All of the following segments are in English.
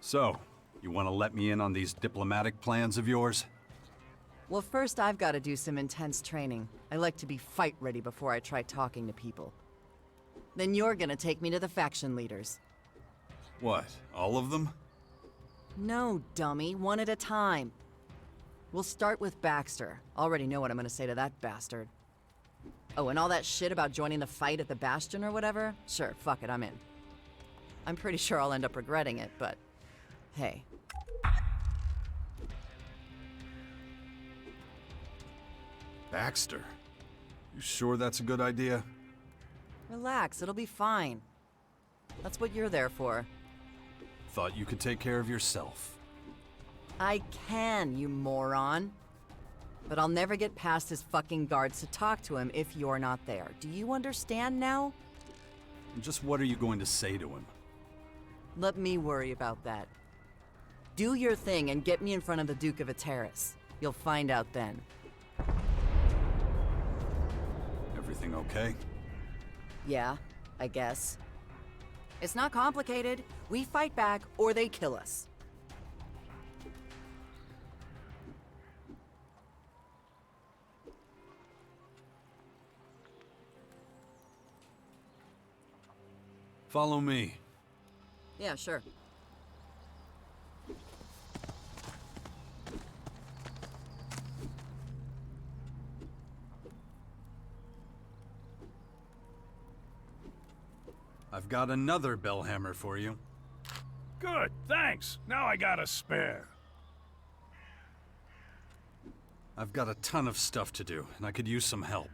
So, you want to let me in on these diplomatic plans of yours? Well, first I've got to do some intense training. I like to be fight ready before I try talking to people. Then you're gonna take me to the faction leaders. What, all of them? No, dummy, one at a time. We'll start with Baxter. Already know what I'm gonna say to that bastard. Oh, and all that shit about joining the fight at the Bastion or whatever? Sure, fuck it, I'm in. I'm pretty sure I'll end up regretting it, but hey. Baxter? You sure that's a good idea? Relax, it'll be fine. That's what you're there for. Thought you could take care of yourself. I can, you moron. But I'll never get past his fucking guards to talk to him if you're not there. Do you understand now? And just what are you going to say to him? Let me worry about that. Do your thing and get me in front of the Duke of Ateris. You'll find out then. Everything okay? Yeah, I guess. It's not complicated. We fight back, or they kill us. Follow me. Yeah, sure. I've got another bellhammer for you. Good, thanks. Now I got a spare. I've got a ton of stuff to do, and I could use some help.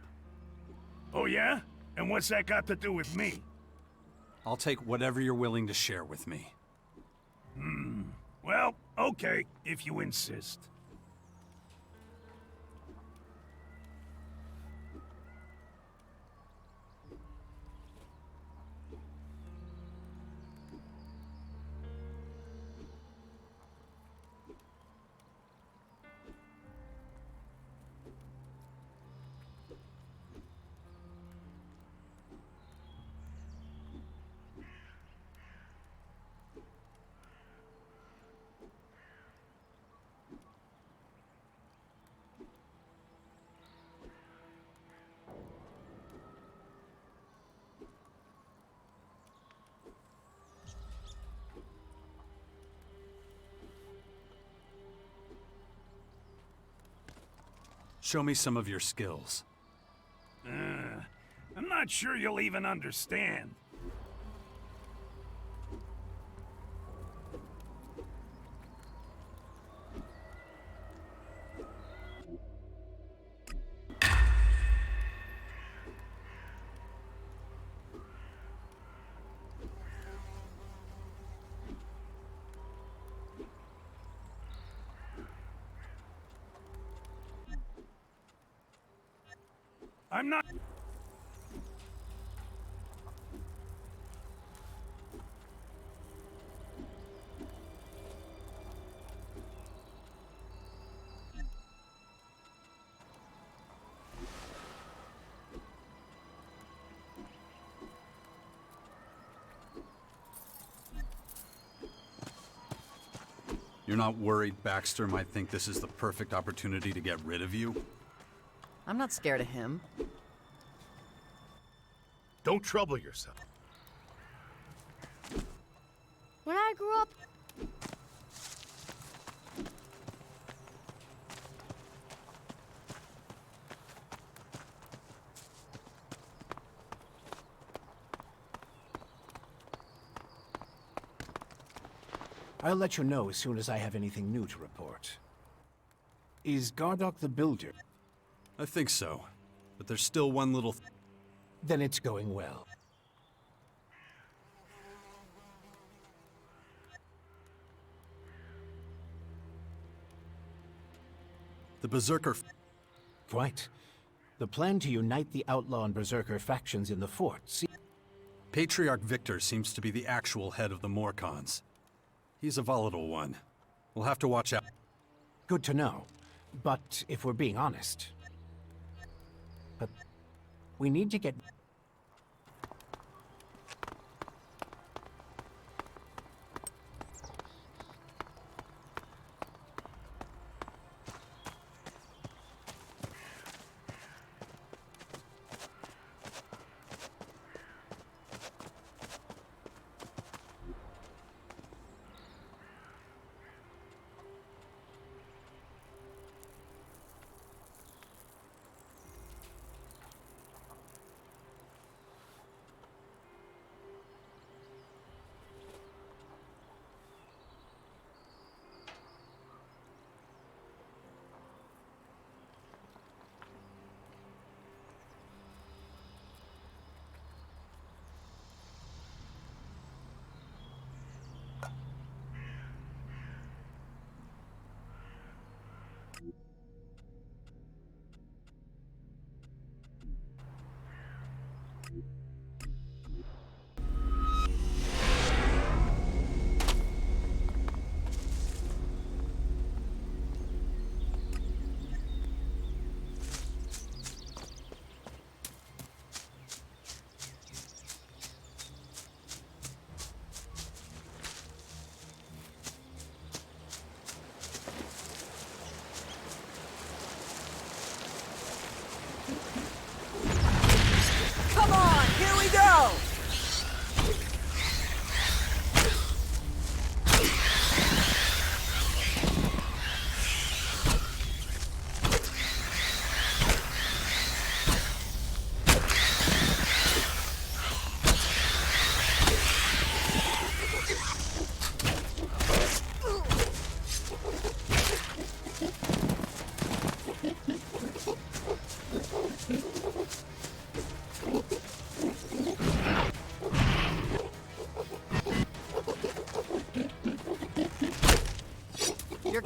Oh yeah? And what's that got to do with me? I'll take whatever you're willing to share with me. Well, okay, if you insist. Show me some of your skills. I'm not sure you'll even understand. I'm not... You're not worried Baxter might think this is the perfect opportunity to get rid of you? I'm not scared of him. Don't trouble yourself. When I grew up, I'll let you know as soon as I have anything new to report. Is Gardock the Builder? I think so. But there's still one little... Then it's going well. The Berserker... Right. The plan to unite the Outlaw and Berserker factions in the fort. Patriarch Victor seems to be the actual head of the Morcons. He's a volatile one. We'll have to watch out. Good to know. But if we're being honest... But we need to get...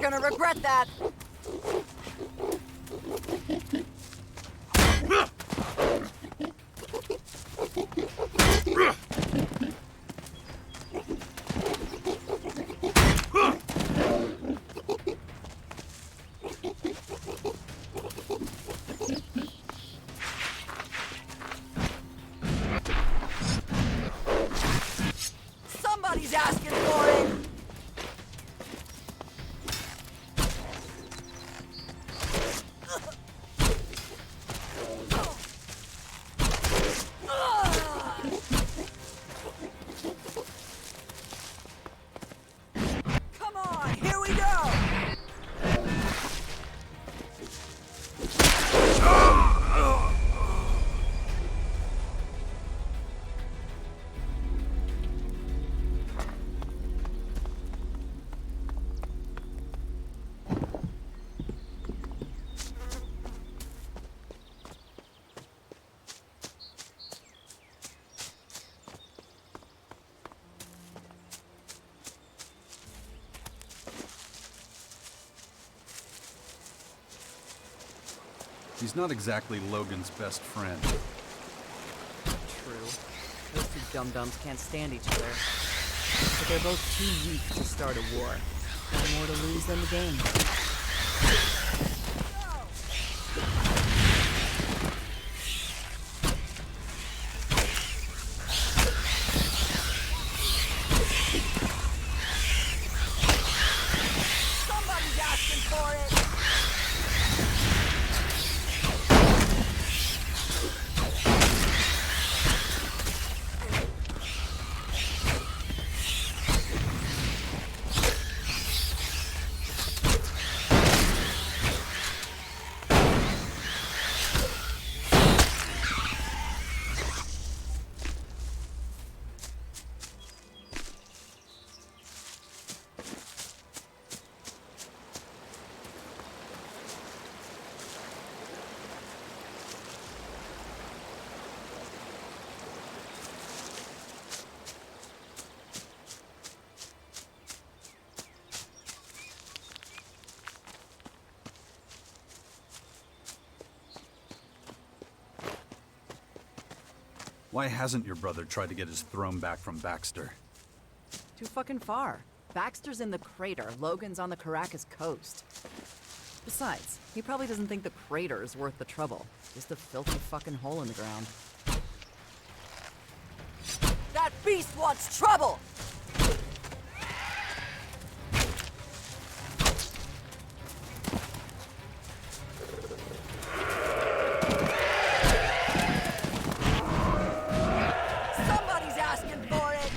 gonna regret that! Somebody's asking for it! Come on, here we go! He's not exactly Logan's best friend. True. Those two dum-dums can't stand each other. But they're both too weak to start a war. Got more to lose than the game. Somebody's asking for it! Why hasn't your brother tried to get his throne back from Baxter? Too fucking far. Baxter's in the crater, Logan's on the Caracas coast. Besides, he probably doesn't think the crater is worth the trouble. Just a filthy fucking hole in the ground. That beast wants trouble! Somebody's asking for it!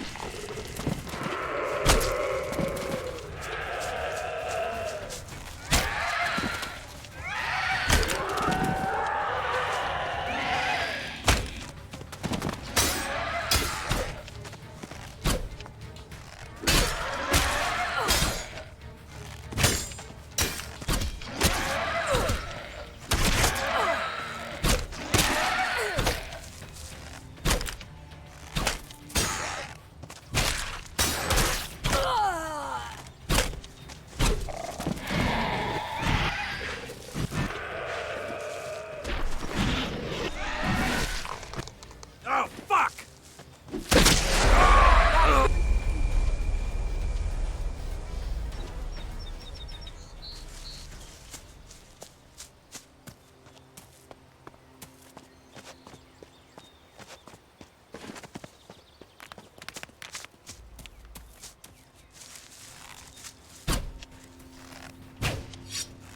Oh, fuck!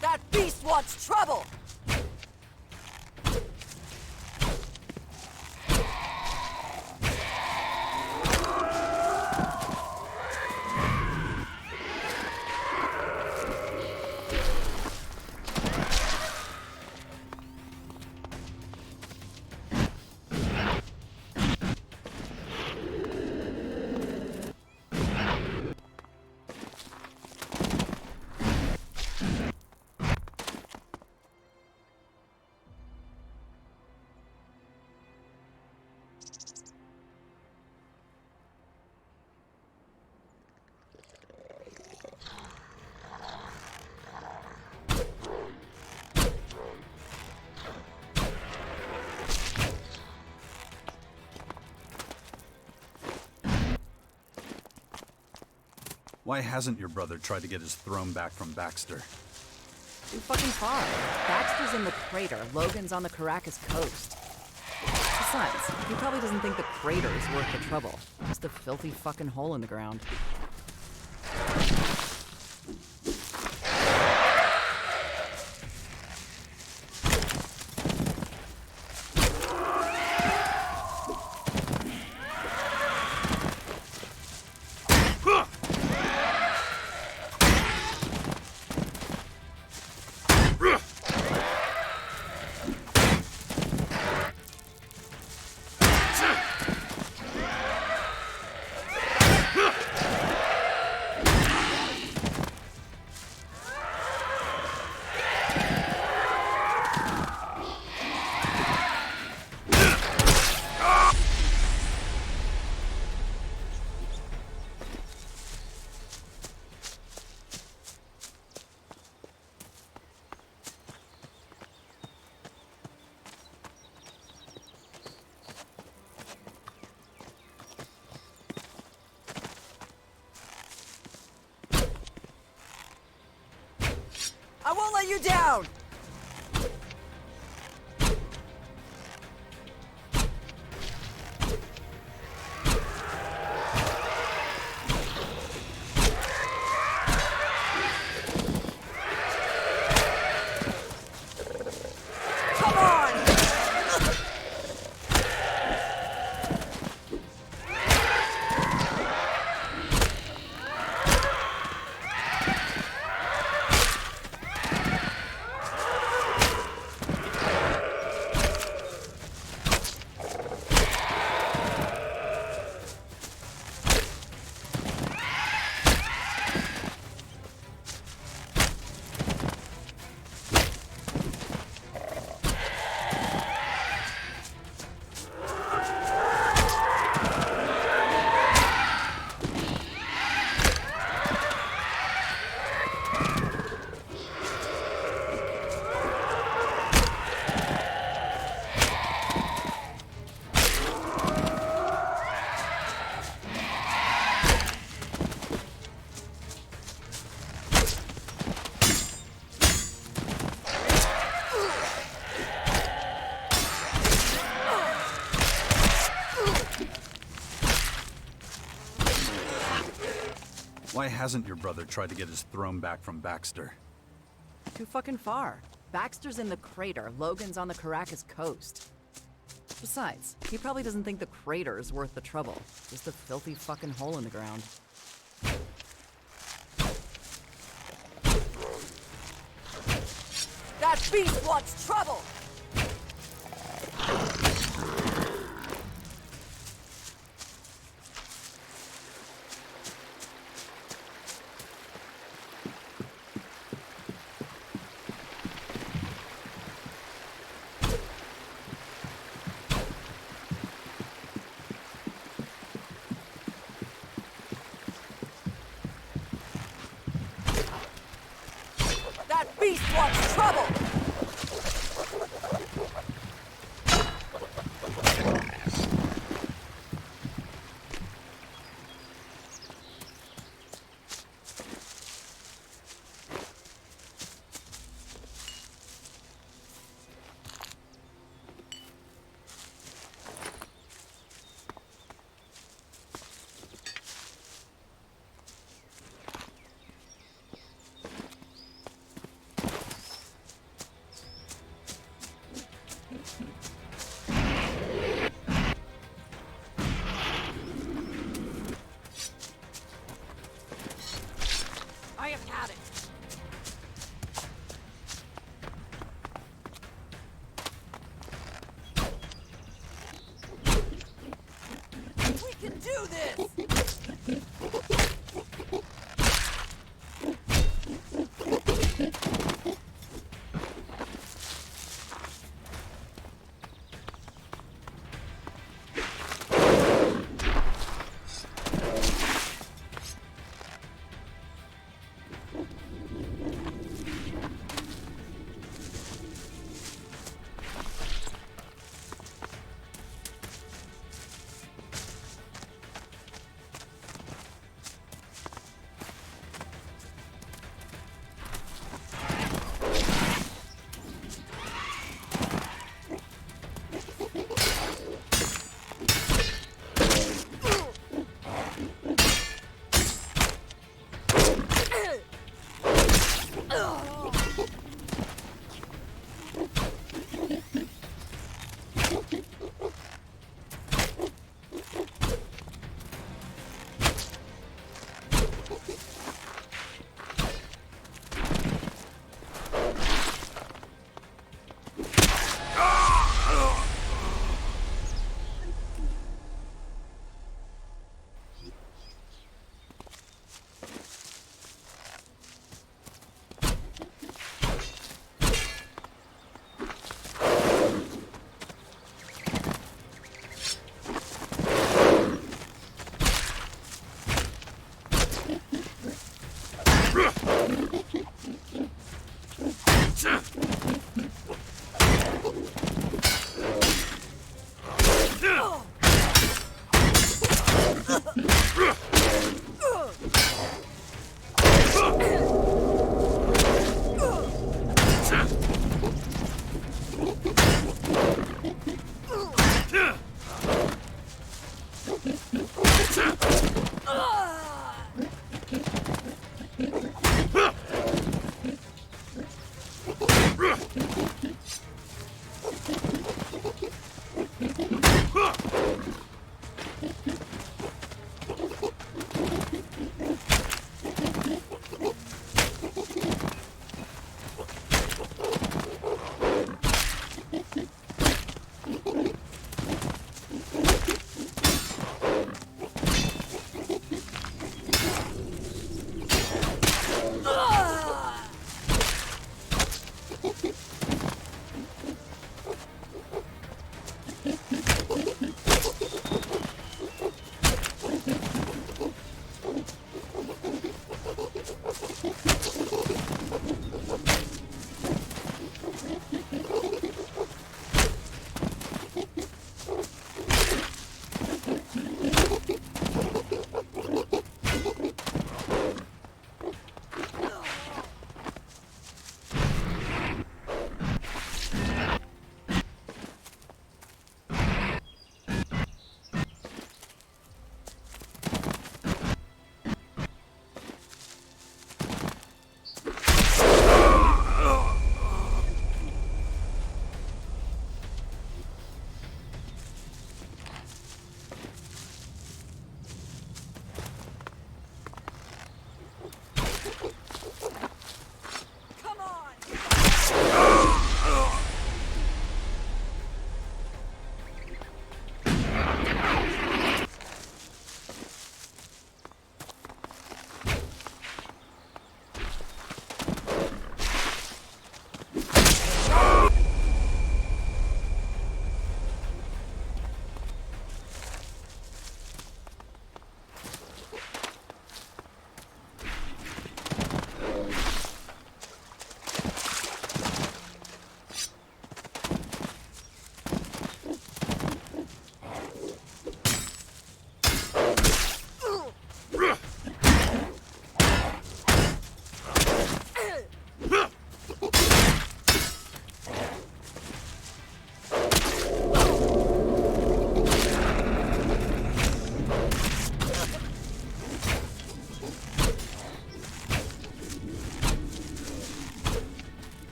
That beast wants trouble! Why hasn't your brother tried to get his throne back from Baxter? Too fucking far. Baxter's in the crater. Logan's on the Caracas coast. Besides, he probably doesn't think the crater is worth the trouble. Just a filthy fucking hole in the ground. I won't let you down! Come on! Why hasn't your brother tried to get his throne back from Baxter? Too fucking far. Baxter's in the crater. Logan's on the Caracas coast. Besides, he probably doesn't think the crater is worth the trouble. Just a filthy fucking hole in the ground. That beast wants trouble! That beast wants trouble!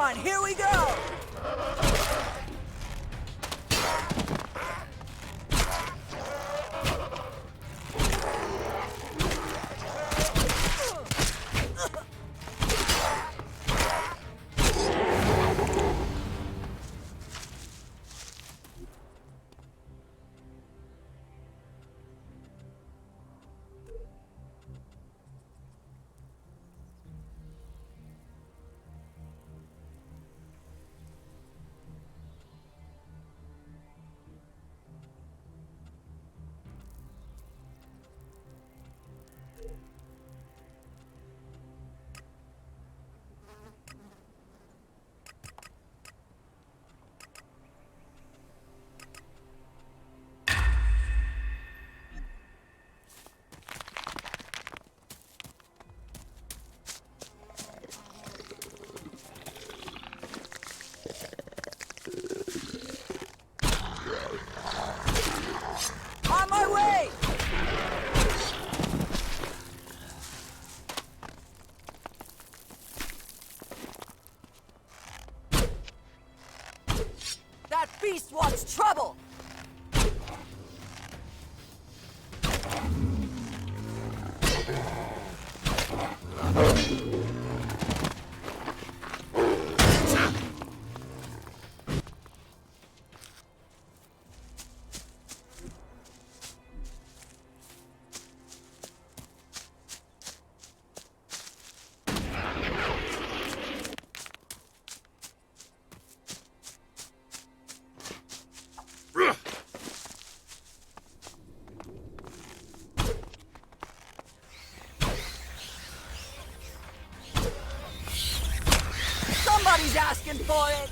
on, here we go! On my way! That beast wants trouble! Somebody's asking for it!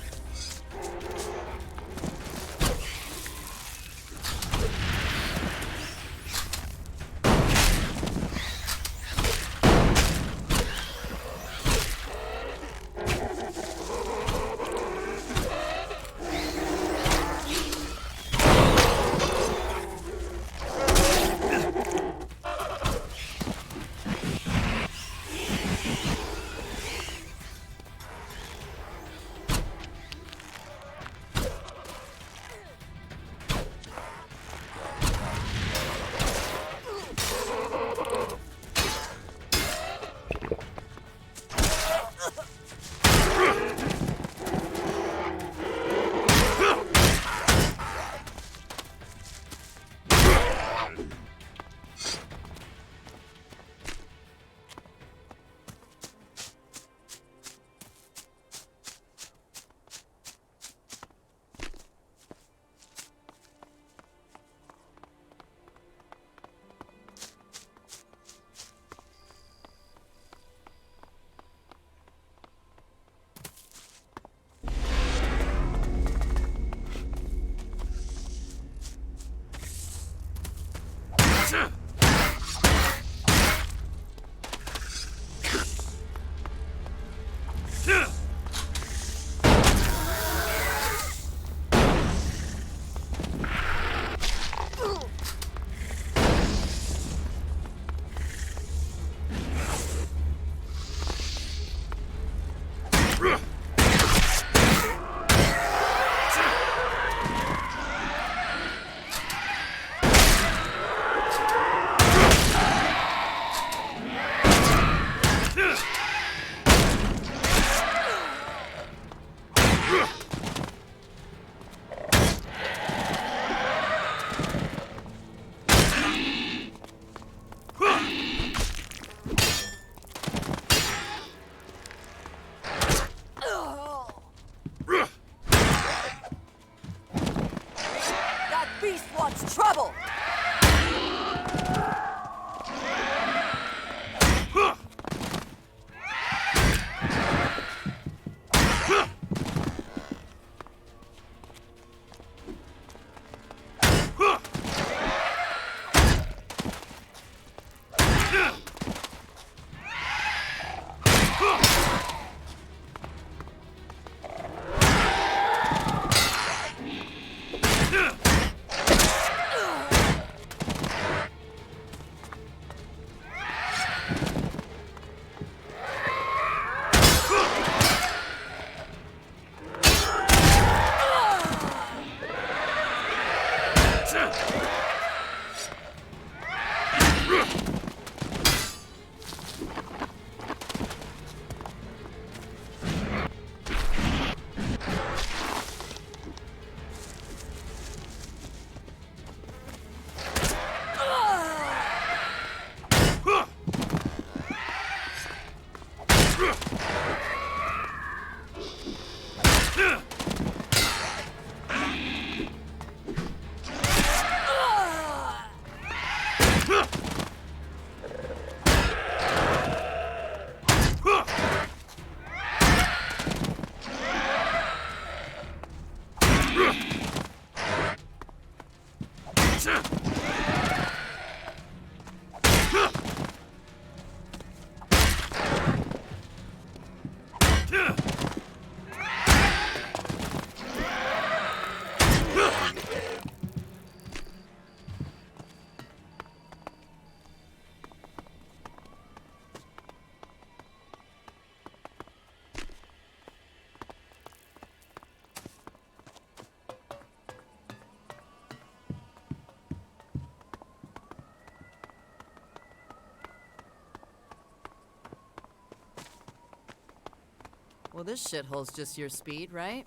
Well, this shithole's just your speed, right?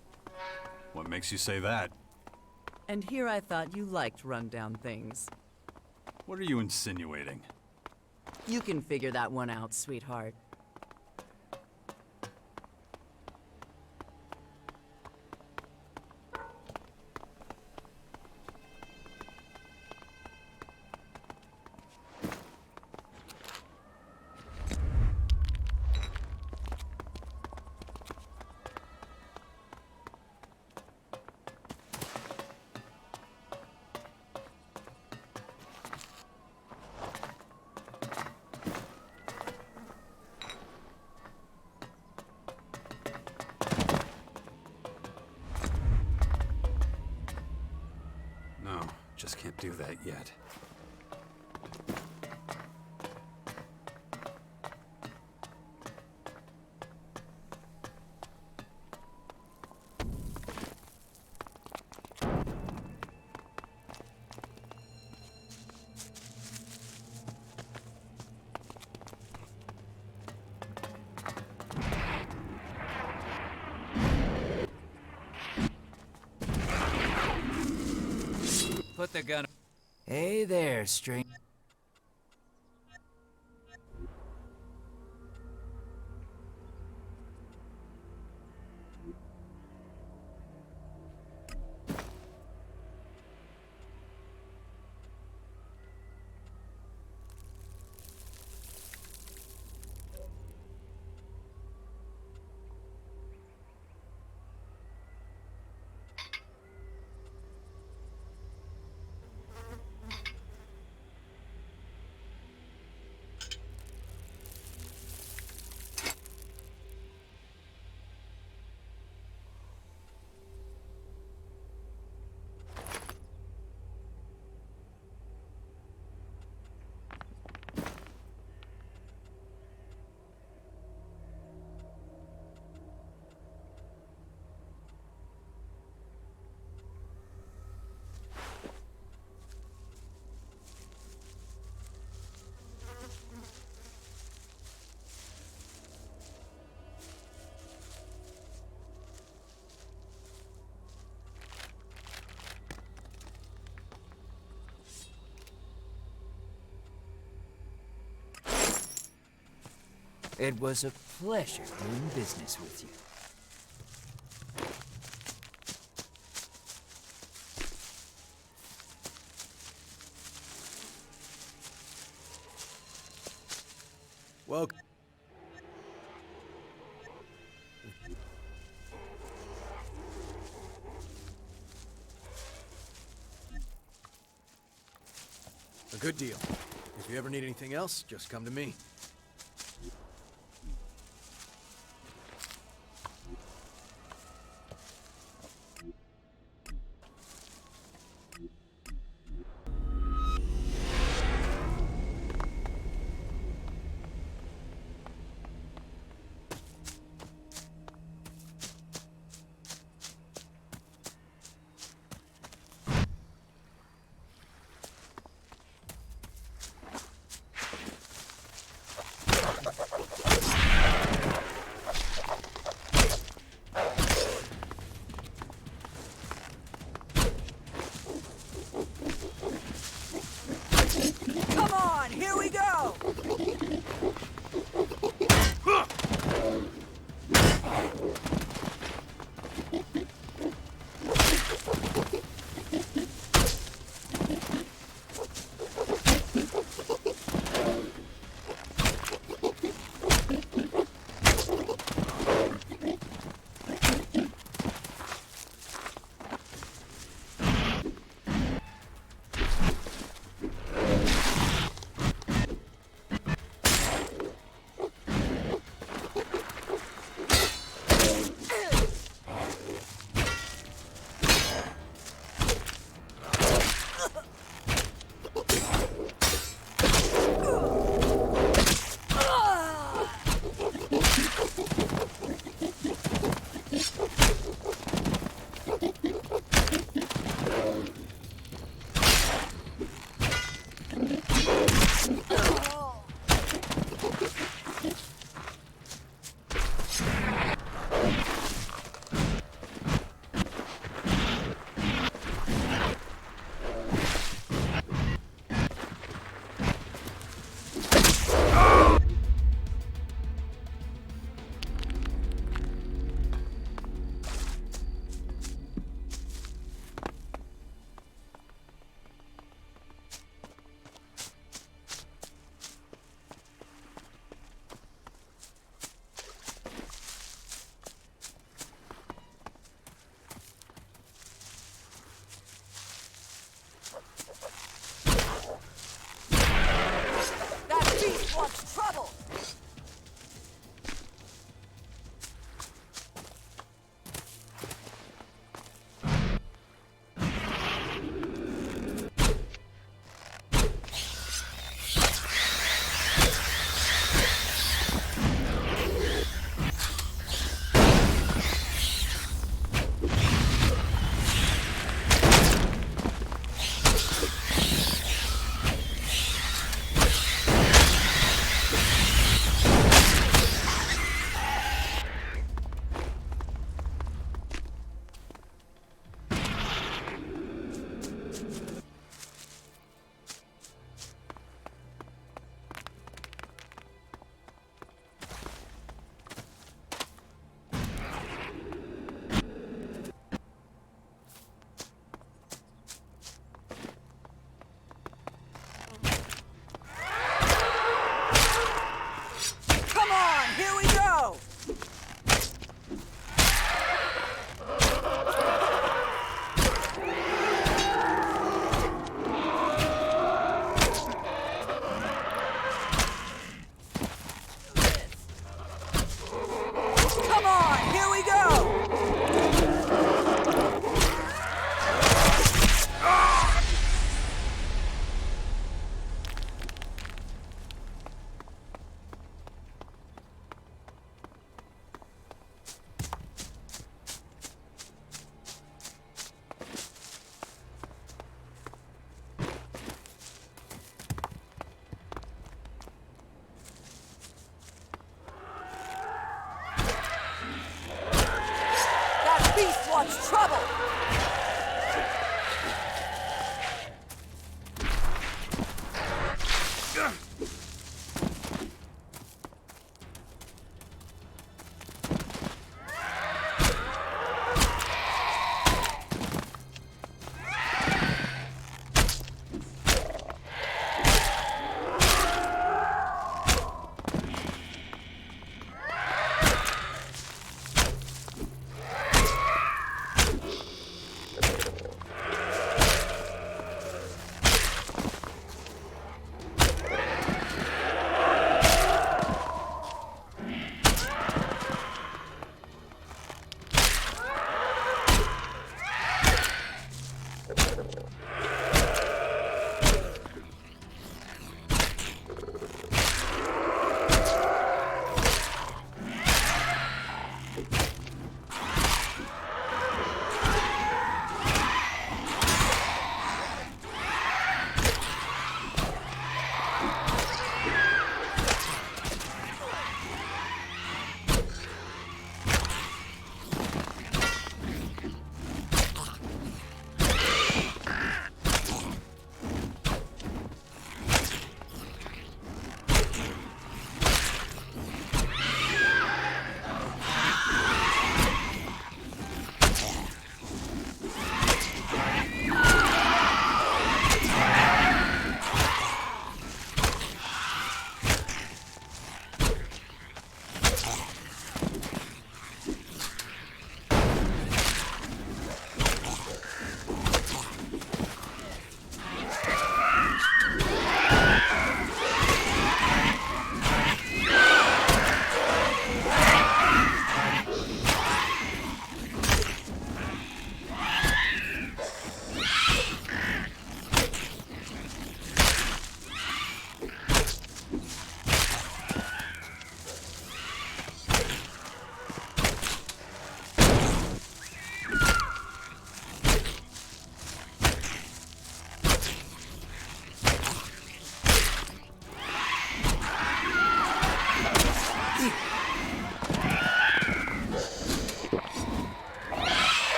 What makes you say that? And here I thought you liked rundown things. What are you insinuating? You can figure that one out, sweetheart. No, just can't do that yet. Put the gun. Hey there, stranger. It was a pleasure doing business with you. Well, a good deal. If you ever need anything else, just come to me.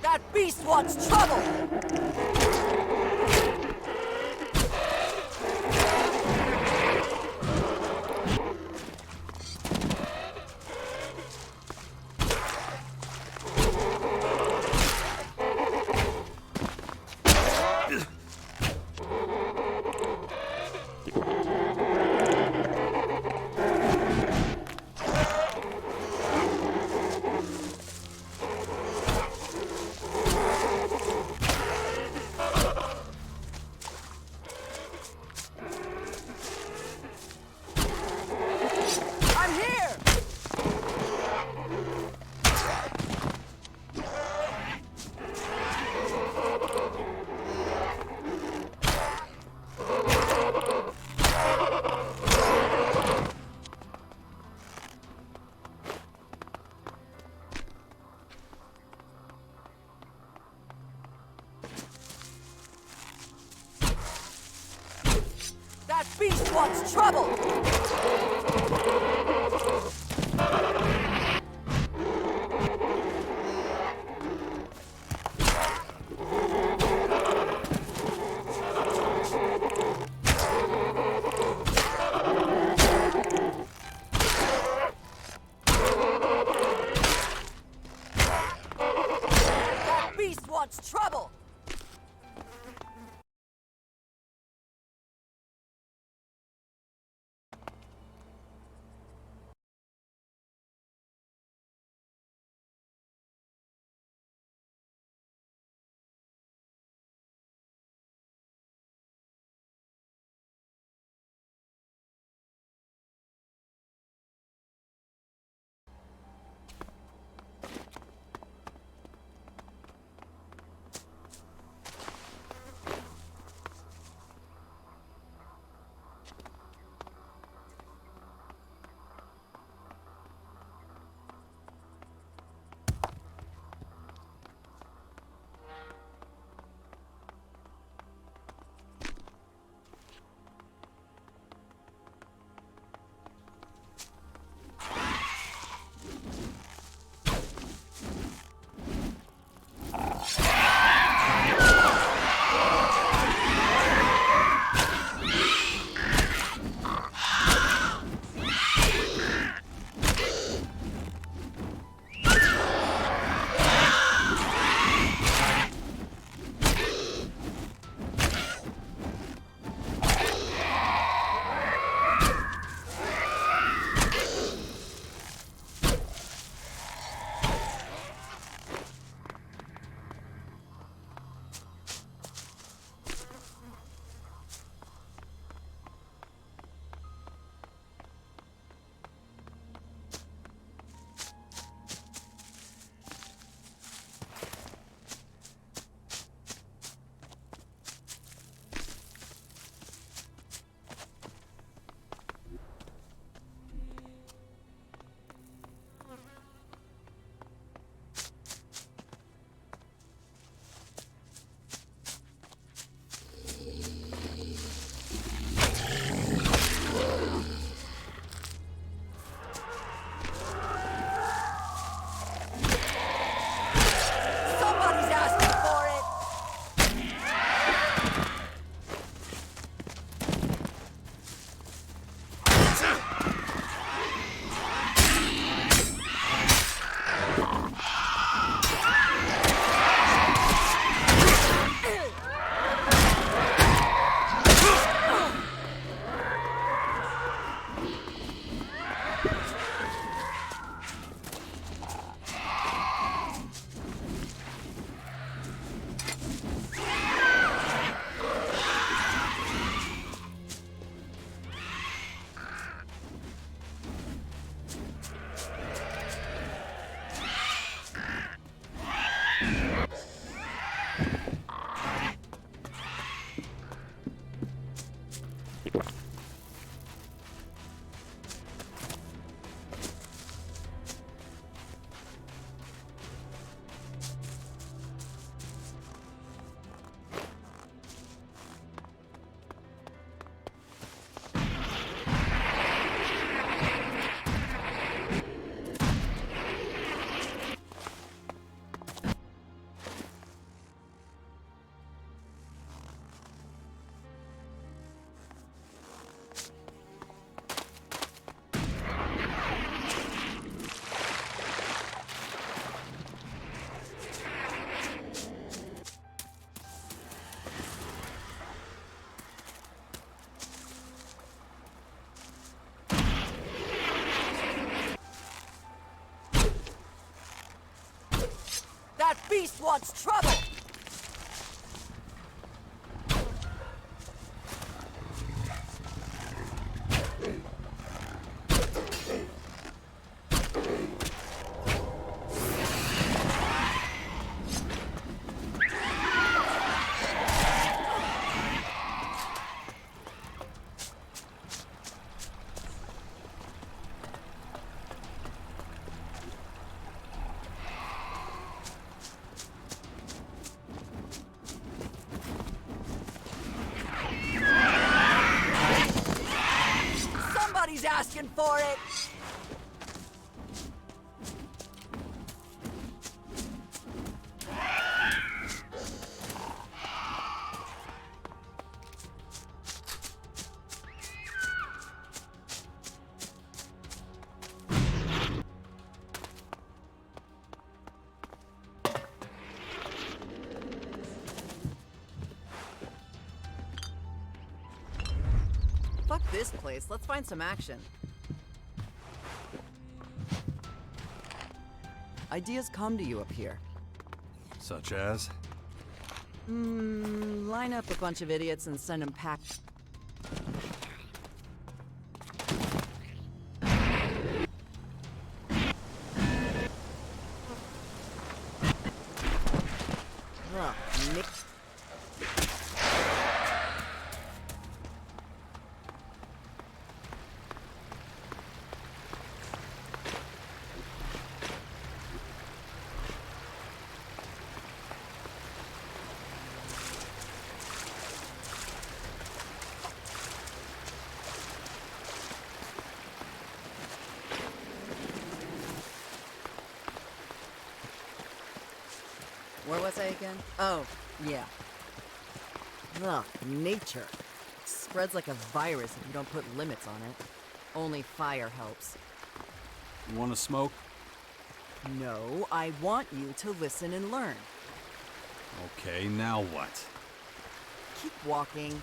That beast wants trouble! I'm here! That beast wants trouble! That beast wants trouble! beast wants trouble! Somebody's asking for it! Fuck this place. Let's find some action. Ideas come to you up here. Such as? Line up a bunch of idiots and send them pack. Ugh, Nick. Where was I again? Oh, yeah. Ugh, nature. It spreads like a virus if you don't put limits on it. Only fire helps. You want to smoke? No, I want you to listen and learn. Okay, now what? Keep walking.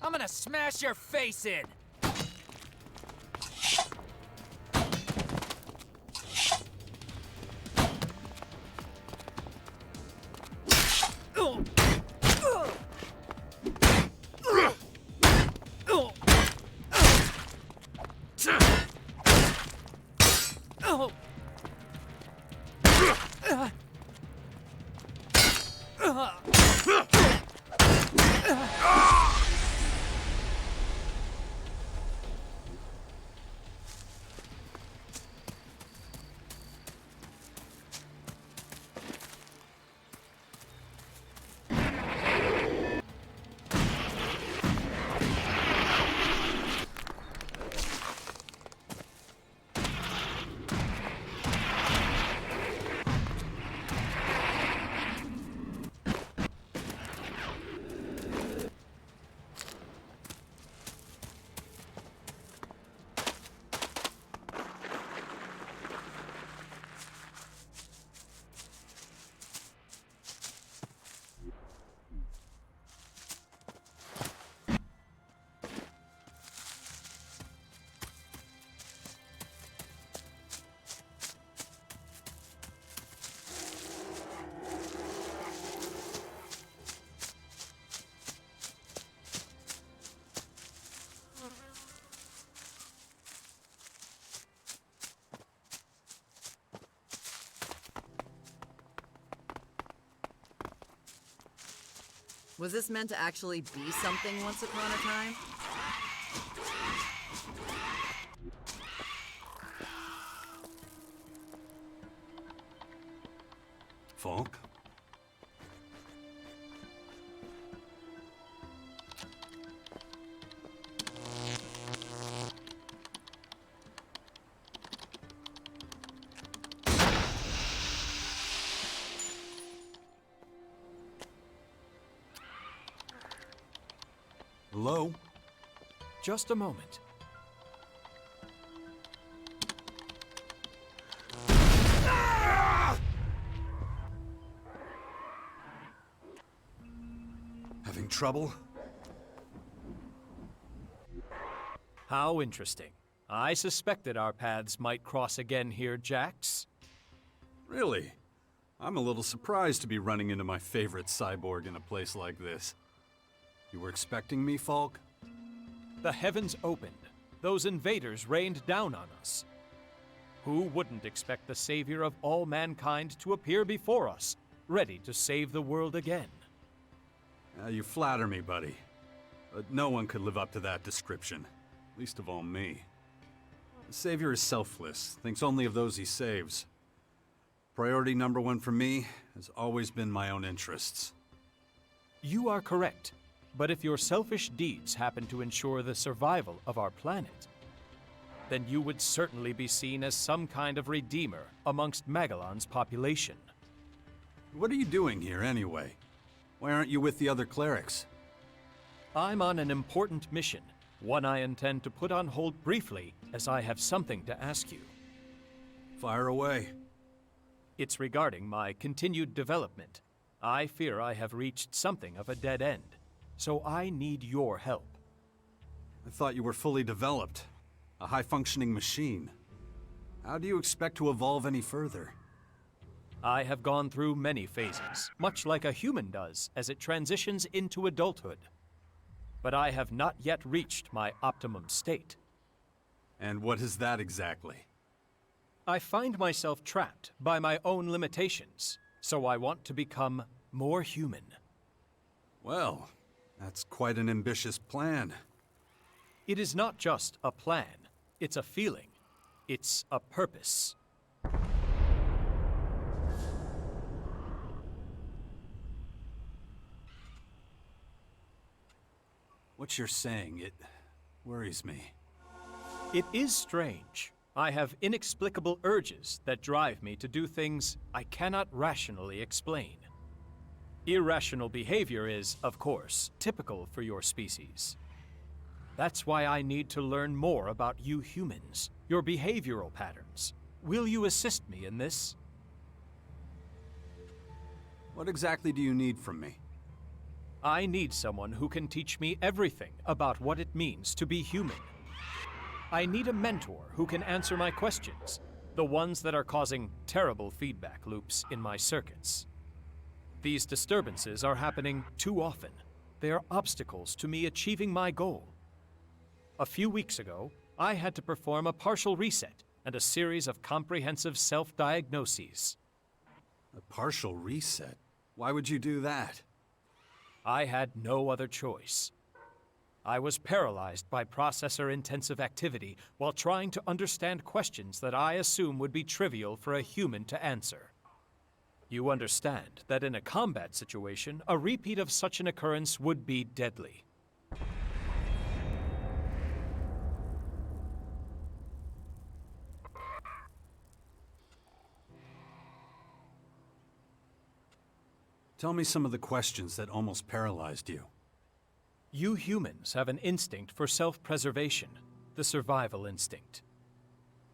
I'm gonna smash your face in! Was this meant to actually be something once upon a time? Falk? Hello? Just a moment. Having trouble? How interesting. I suspected our paths might cross again here, Jax. Really? I'm a little surprised to be running into my favorite cyborg in a place like this. You were expecting me, Falk? The heavens opened. Those invaders rained down on us. Who wouldn't expect the savior of all mankind to appear before us, ready to save the world again? You flatter me, buddy. But no one could live up to that description. Least of all me. The savior is selfless, thinks only of those he saves. Priority number one for me has always been my own interests. You are correct. But if your selfish deeds happen to ensure the survival of our planet, then you would certainly be seen as some kind of redeemer amongst Magellan's population. What are you doing here, anyway? Why aren't you with the other clerics? I'm on an important mission, one I intend to put on hold briefly, as I have something to ask you. Fire away. It's regarding my continued development. I fear I have reached something of a dead end. So I need your help. I thought you were fully developed. A high-functioning machine. How do you expect to evolve any further? I have gone through many phases, much like a human does as it transitions into adulthood. But I have not yet reached my optimum state. And what is that exactly? I find myself trapped by my own limitations, so I want to become more human. Well, that's quite an ambitious plan. It is not just a plan, it's a feeling. It's a purpose. What you're saying, it worries me. It is strange. I have inexplicable urges that drive me to do things I cannot rationally explain. Irrational behavior is, of course, typical for your species. That's why I need to learn more about you humans, your behavioral patterns. Will you assist me in this? What exactly do you need from me? I need someone who can teach me everything about what it means to be human. I need a mentor who can answer my questions, the ones that are causing terrible feedback loops in my circuits. These disturbances are happening too often. They are obstacles to me achieving my goal. A few weeks ago, I had to perform a partial reset and a series of comprehensive self-diagnoses. A partial reset? Why would you do that? I had no other choice. I was paralyzed by processor-intensive activity while trying to understand questions that I assume would be trivial for a human to answer. You understand that in a combat situation, a repeat of such an occurrence would be deadly. Tell me some of the questions that almost paralyzed you. You humans have an instinct for self-preservation, the survival instinct.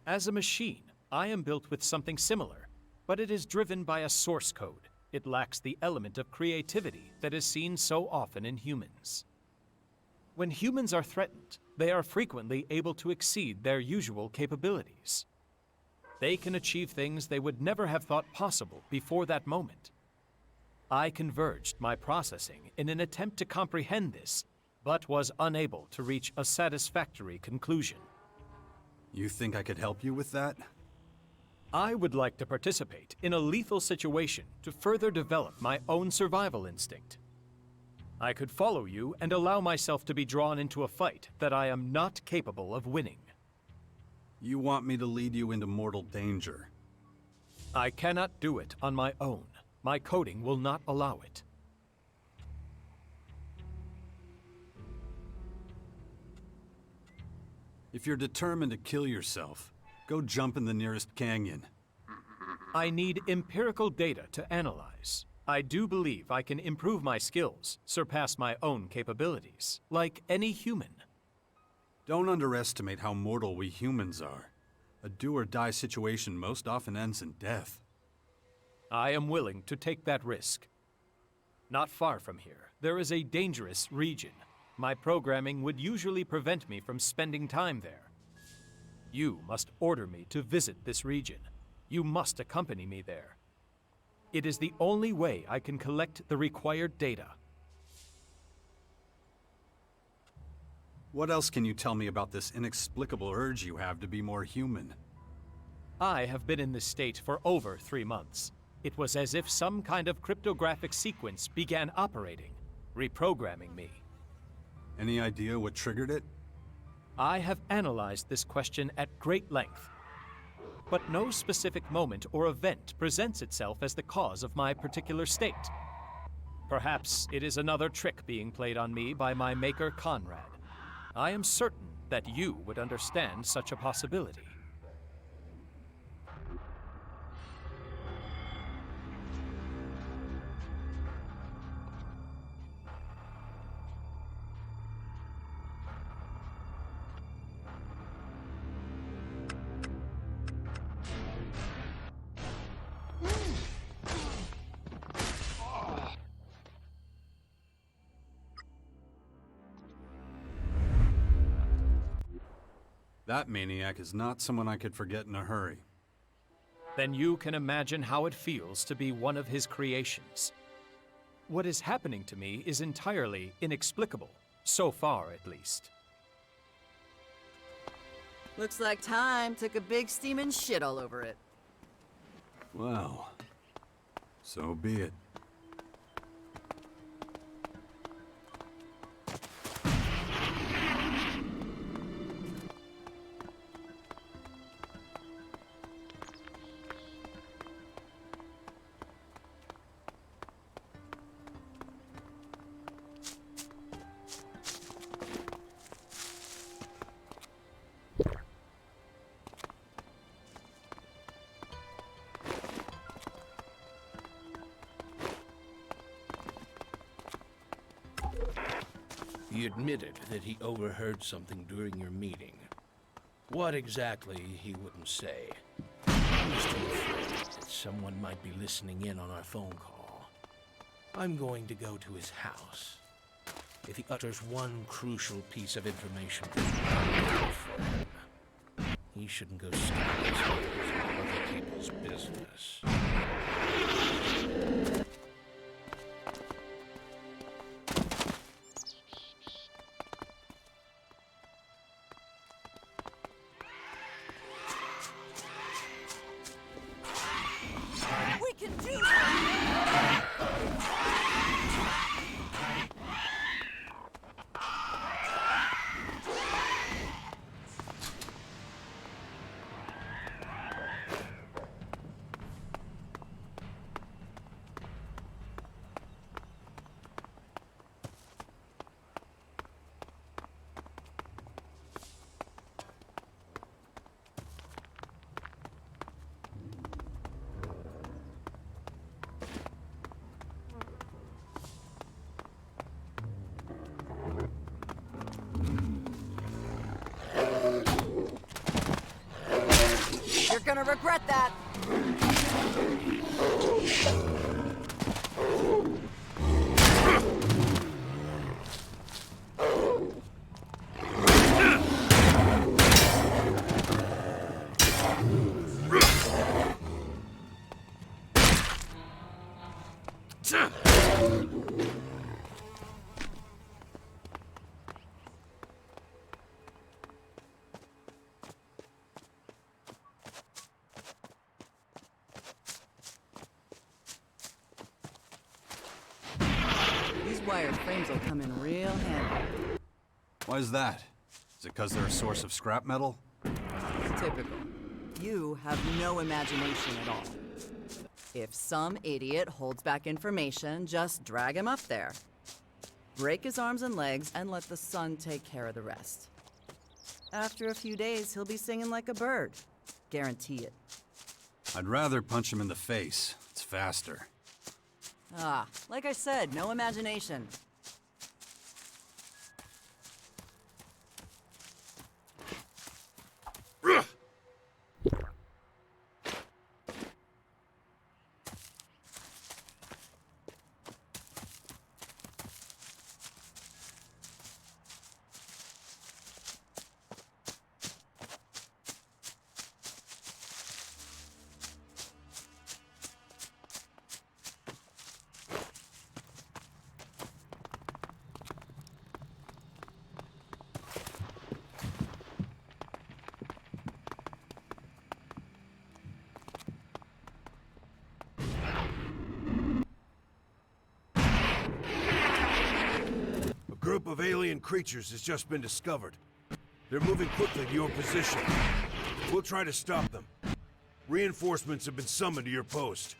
As a machine, I am built with something similar, but it is driven by a source code. It lacks the element of creativity that is seen so often in humans. When humans are threatened, they are frequently able to exceed their usual capabilities. They can achieve things they would never have thought possible before that moment. I converged my processing in an attempt to comprehend this, but was unable to reach a satisfactory conclusion. You think I could help you with that? I would like to participate in a lethal situation to further develop my own survival instinct. I could follow you and allow myself to be drawn into a fight that I am not capable of winning. You want me to lead you into mortal danger? I cannot do it on my own. My coding will not allow it. If you're determined to kill yourself, go jump in the nearest canyon. I need empirical data to analyze. I do believe I can improve my skills, surpass my own capabilities, like any human. Don't underestimate how mortal we humans are. A do-or-die situation most often ends in death. I am willing to take that risk. Not far from here, there is a dangerous region. My programming would usually prevent me from spending time there. You must order me to visit this region. You must accompany me there. It is the only way I can collect the required data. What else can you tell me about this inexplicable urge you have to be more human? I have been in this state for over 3 months. It was as if some kind of cryptographic sequence began operating, reprogramming me. Any idea what triggered it? I have analyzed this question at great length, but no specific moment or event presents itself as the cause of my particular state. Perhaps it is another trick being played on me by my maker Conrad. I am certain that you would understand such a possibility. That maniac is not someone I could forget in a hurry. Then you can imagine how it feels to be one of his creations. What is happening to me is entirely inexplicable, so far at least. Looks like time took a big steaming shit all over it. Well, so be it. He admitted that he overheard something during your meeting. What exactly, he wouldn't say. He was too afraid that someone might be listening in on our phone call. I'm going to go to his house. If he utters one crucial piece of information, he shouldn't go sticking his fingers into other people's business. We can do it! You're gonna regret that! These wired frames will come in real handy. Why is that? Is it because they're a source of scrap metal? Typical. You have no imagination at all. If some idiot holds back information, just drag him up there. Break his arms and legs and let the sun take care of the rest. After a few days, he'll be singing like a bird. Guarantee it. I'd rather punch him in the face. It's faster. Ah, like I said, no imagination. A group of alien creatures has just been discovered. They're moving quickly to your position. We'll try to stop them. Reinforcements have been summoned to your post.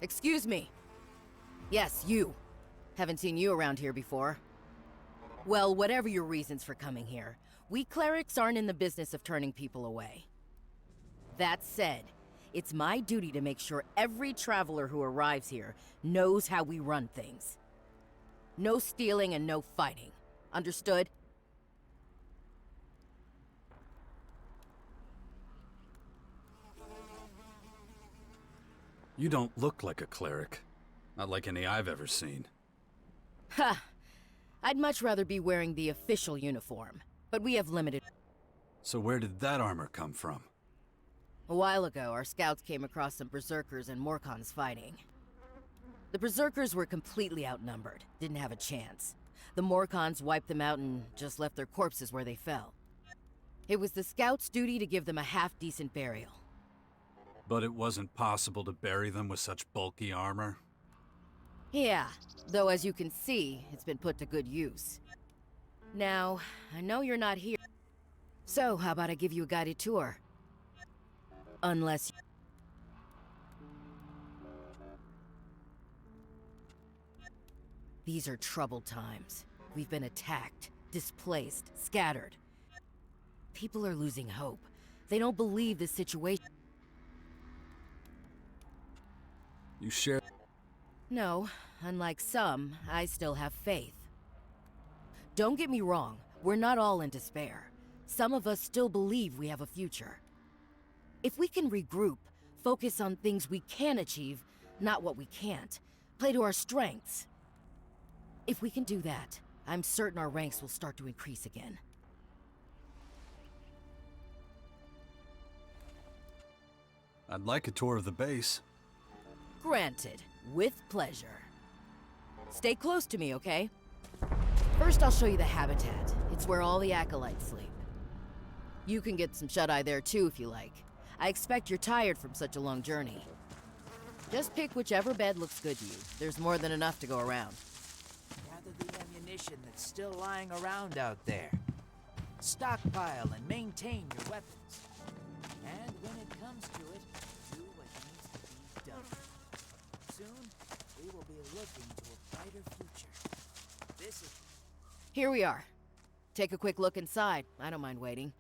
Excuse me. Yes, you. Haven't seen you around here before. Well, whatever your reasons for coming here, we clerics aren't in the business of turning people away. That said, it's my duty to make sure every traveler who arrives here knows how we run things. No stealing and no fighting. Understood? You don't look like a cleric. Not like any I've ever seen. Ha! I'd much rather be wearing the official uniform, but we have limited... So where did that armor come from? A while ago, our scouts came across some berserkers and Morkons fighting. The berserkers were completely outnumbered, didn't have a chance. The Morkons wiped them out and just left their corpses where they fell. It was the scouts' duty to give them a half-decent burial. But it wasn't possible to bury them with such bulky armor? Yeah, though as you can see, it's been put to good use. Now, I know you're not here. So, how about I give you a guided tour? Unless... These are troubled times. We've been attacked, displaced, scattered. People are losing hope. They don't believe this situation. You share... No, unlike some, I still have faith. Don't get me wrong, we're not all in despair. Some of us still believe we have a future. If we can regroup, focus on things we can achieve, not what we can't, play to our strengths. If we can do that, I'm certain our ranks will start to increase again. I'd like a tour of the base. Granted, with pleasure. Stay close to me, okay? First, I'll show you the habitat. It's where all the acolytes sleep. You can get some shut-eye there too if you like. I expect you're tired from such a long journey. Just pick whichever bed looks good to you. There's more than enough to go around. Gather the ammunition that's still lying around out there. Stockpile and maintain your weapons. And when it comes to it, do what needs to be done. Soon, we will be looking to a brighter future. This is... Here we are. Take a quick look inside. I don't mind waiting.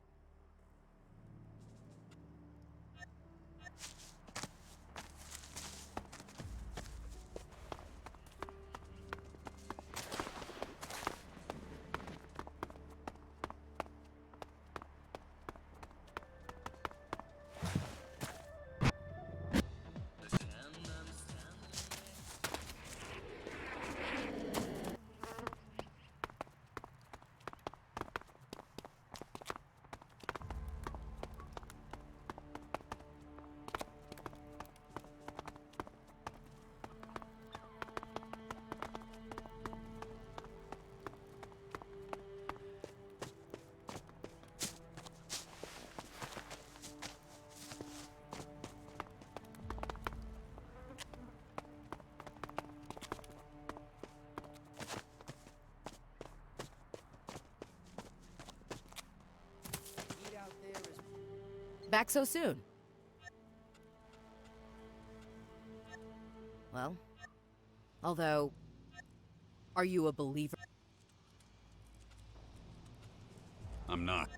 Back so soon? Well, although, are you a believer? I'm not.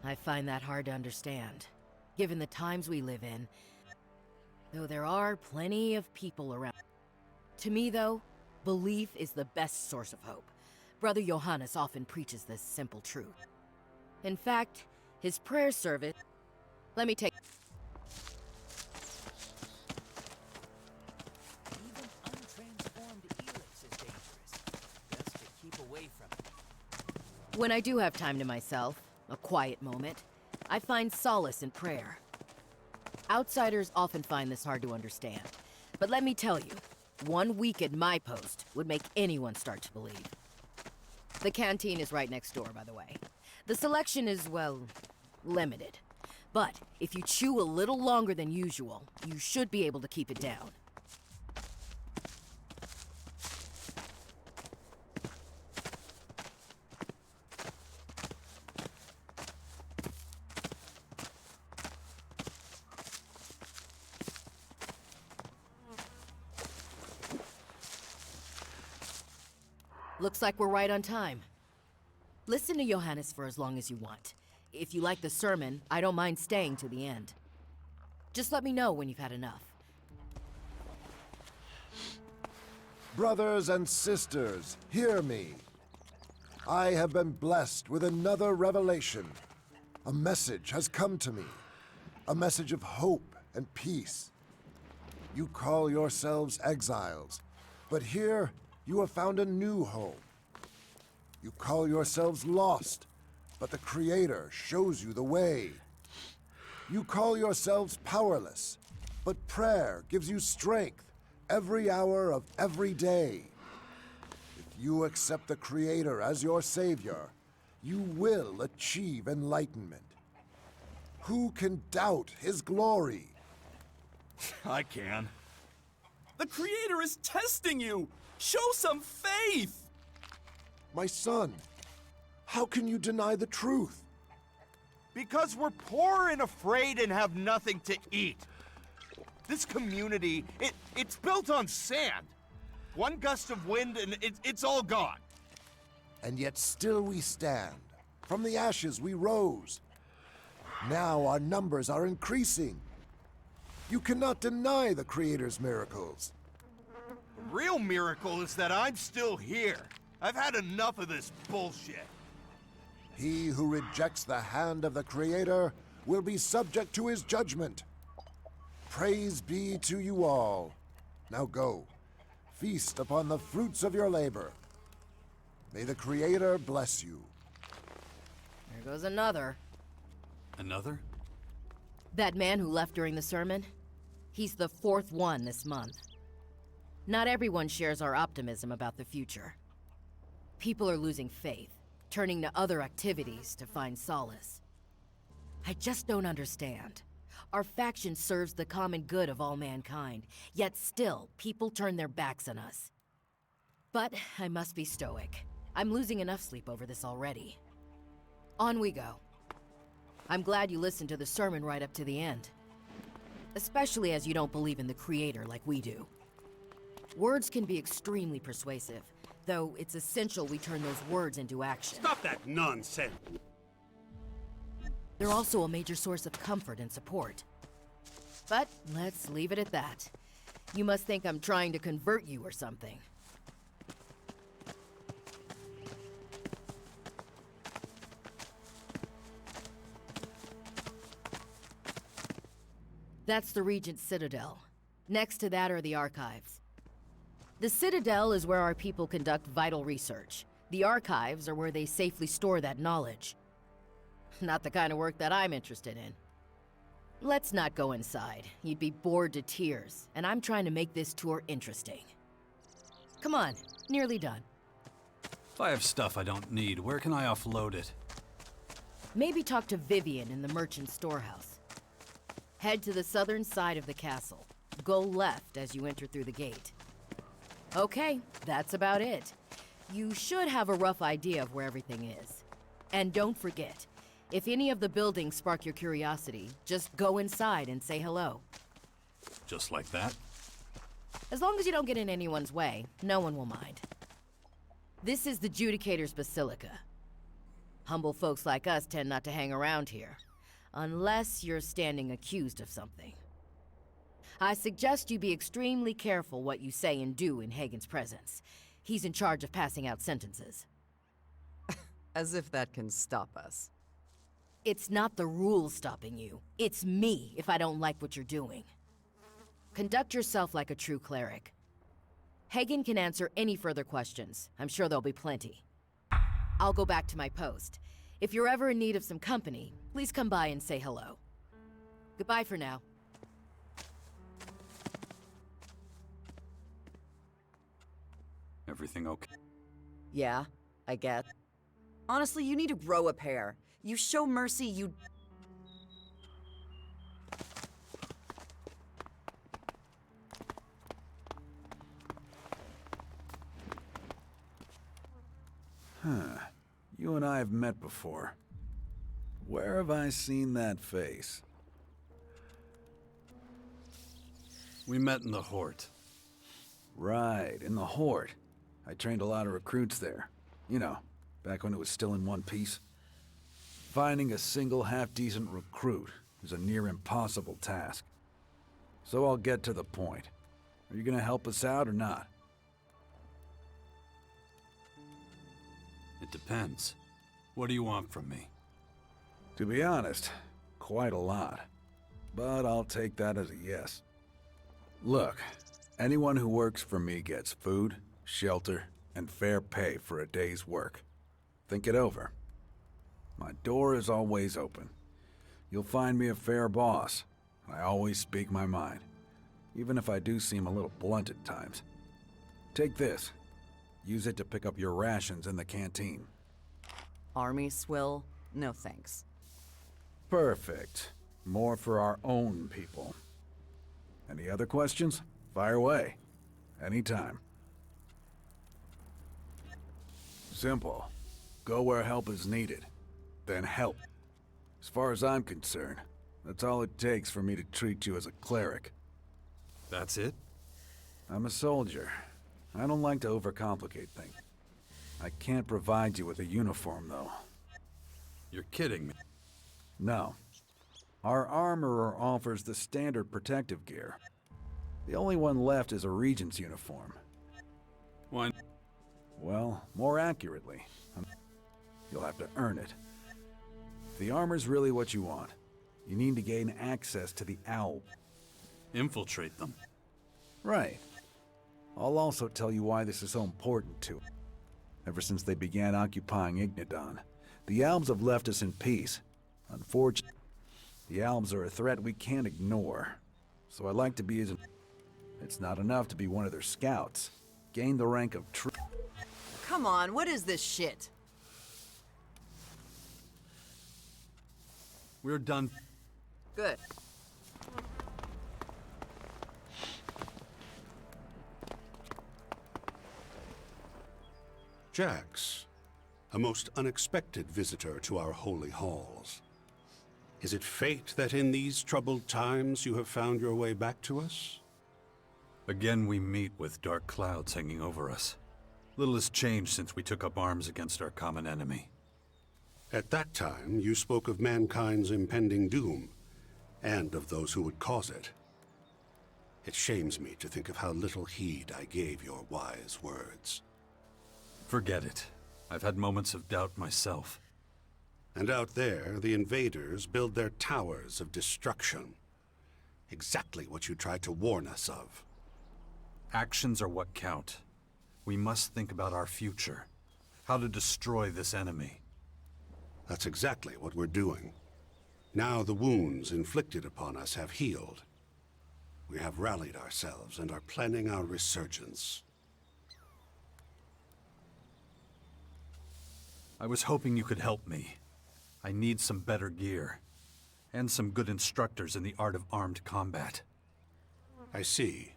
I find that hard to understand, given the times we live in. Though there are plenty of people around. To me, though, belief is the best source of hope. Brother Johannes often preaches this simple truth. In fact, his prayer service... Let me take... Even untransformed Elex is dangerous. Best to keep away from it. When I do have time to myself, a quiet moment, I find solace in prayer. Outsiders often find this hard to understand. But let me tell you, 1 week at my post would make anyone start to believe. The canteen is right next door, by the way. The selection is, well, limited. But if you chew a little longer than usual, you should be able to keep it down. Looks like we're right on time. Listen to Johannes for as long as you want. If you like the sermon, I don't mind staying to the end. Just let me know when you've had enough. Brothers and sisters, hear me. I have been blessed with another revelation. A message has come to me. A message of hope and peace. You call yourselves exiles, but here you have found a new home. You call yourselves lost, but the Creator shows you the way. You call yourselves powerless, but prayer gives you strength every hour of every day. If you accept the Creator as your Savior, you will achieve enlightenment. Who can doubt His glory? I can. The Creator is testing you! Show some faith! My son, how can you deny the truth? Because we're poor and afraid and have nothing to eat. This community, it's built on sand. One gust of wind and it's all gone. And yet still we stand. From the ashes we rose. Now our numbers are increasing. You cannot deny the Creator's miracles. The real miracle is that I'm still here. I've had enough of this bullshit. He who rejects the hand of the Creator will be subject to his judgment. Praise be to you all. Now go, feast upon the fruits of your labor. May the Creator bless you. There goes another. Another? That man who left during the sermon? He's the fourth one this month. Not everyone shares our optimism about the future. People are losing faith, turning to other activities to find solace. I just don't understand. Our faction serves the common good of all mankind, yet still, people turn their backs on us. But I must be stoic. I'm losing enough sleep over this already. On we go. I'm glad you listened to the sermon right up to the end. Especially as you don't believe in the Creator like we do. Words can be extremely persuasive, though it's essential we turn those words into action. Stop that nonsense! They're also a major source of comfort and support. But let's leave it at that. You must think I'm trying to convert you or something. That's the Regent's Citadel. Next to that are the archives. The Citadel is where our people conduct vital research. The archives are where they safely store that knowledge. Not the kind of work that I'm interested in. Let's not go inside. You'd be bored to tears, and I'm trying to make this tour interesting. Come on, nearly done. If I have stuff I don't need, where can I offload it? Maybe talk to Vivian in the merchant storehouse. Head to the southern side of the castle. Go left as you enter through the gate. Okay, that's about it. You should have a rough idea of where everything is. And don't forget, if any of the buildings spark your curiosity, just go inside and say hello. Just like that? As long as you don't get in anyone's way, no one will mind. This is the Judicator's Basilica. Humble folks like us tend not to hang around here, unless you're standing accused of something. I suggest you be extremely careful what you say and do in Hagen's presence. He's in charge of passing out sentences. As if that can stop us. It's not the rules stopping you. It's me if I don't like what you're doing. Conduct yourself like a true cleric. Hagen can answer any further questions. I'm sure there'll be plenty. I'll go back to my post. If you're ever in need of some company, please come by and say hello. Goodbye for now. Everything okay? Yeah, I get. Honestly, you need to grow a pair. You show mercy, you... Huh. You and I have met before. Where have I seen that face? We met in the Hort. Right, in the Hort. I trained a lot of recruits there. You know, back when it was still in one piece. Finding a single half-decent recruit is a near impossible task. So I'll get to the point. Are you gonna help us out or not? It depends. What do you want from me? To be honest, quite a lot. But I'll take that as a yes. Look, anyone who works for me gets food, shelter, and fair pay for a day's work. Think it over. My door is always open. You'll find me a fair boss. I always speak my mind, even if I do seem a little blunt at times. Take this. Use it to pick up your rations in the canteen. Army swill? No thanks. Perfect. More for our own people. Any other questions? Fire away. Anytime. Simple. Go where help is needed. Then help. As far as I'm concerned, that's all it takes for me to treat you as a cleric. That's it? I'm a soldier. I don't like to overcomplicate things. I can't provide you with a uniform, though. You're kidding me. No. Our armorer offers the standard protective gear. The only one left is a regent's uniform. Why? Well, more accurately, you'll have to earn it. If the armor's really what you want, you need to gain access to the owl. Infiltrate them. Right. I'll also tell you why this is so important to them. Ever since they began occupying Ignadon, the Alms have left us in peace. Unfortunately, the Alms are a threat we can't ignore. So I'd like to be as... It's not enough to be one of their scouts. Gain the rank of true... Come on, what is this shit? We're done. Good. Jax, a most unexpected visitor to our holy halls. Is it fate that in these troubled times you have found your way back to us? Again we meet with dark clouds hanging over us. Little has changed since we took up arms against our common enemy. At that time, you spoke of mankind's impending doom, and of those who would cause it. It shames me to think of how little heed I gave your wise words. Forget it. I've had moments of doubt myself. And out there, the invaders build their towers of destruction. Exactly what you tried to warn us of. Actions are what count. We must think about our future. How to destroy this enemy. That's exactly what we're doing. Now the wounds inflicted upon us have healed. We have rallied ourselves and are planning our resurgence. I was hoping you could help me. I need some better gear. And some good instructors in the art of armed combat. I see.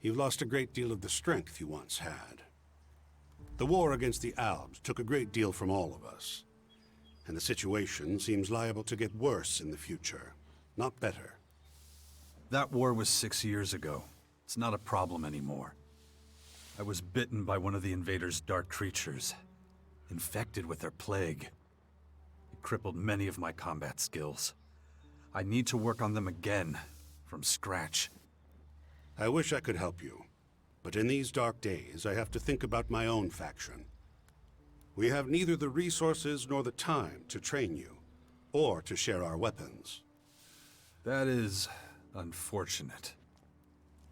You've lost a great deal of the strength you once had. The war against the Albs took a great deal from all of us. And the situation seems liable to get worse in the future, not better. That war was 6 years ago. It's not a problem anymore. I was bitten by one of the invaders' dark creatures, infected with their plague. It crippled many of my combat skills. I need to work on them again, from scratch. I wish I could help you, but in these dark days, I have to think about my own faction. We have neither the resources nor the time to train you, or to share our weapons. That is unfortunate.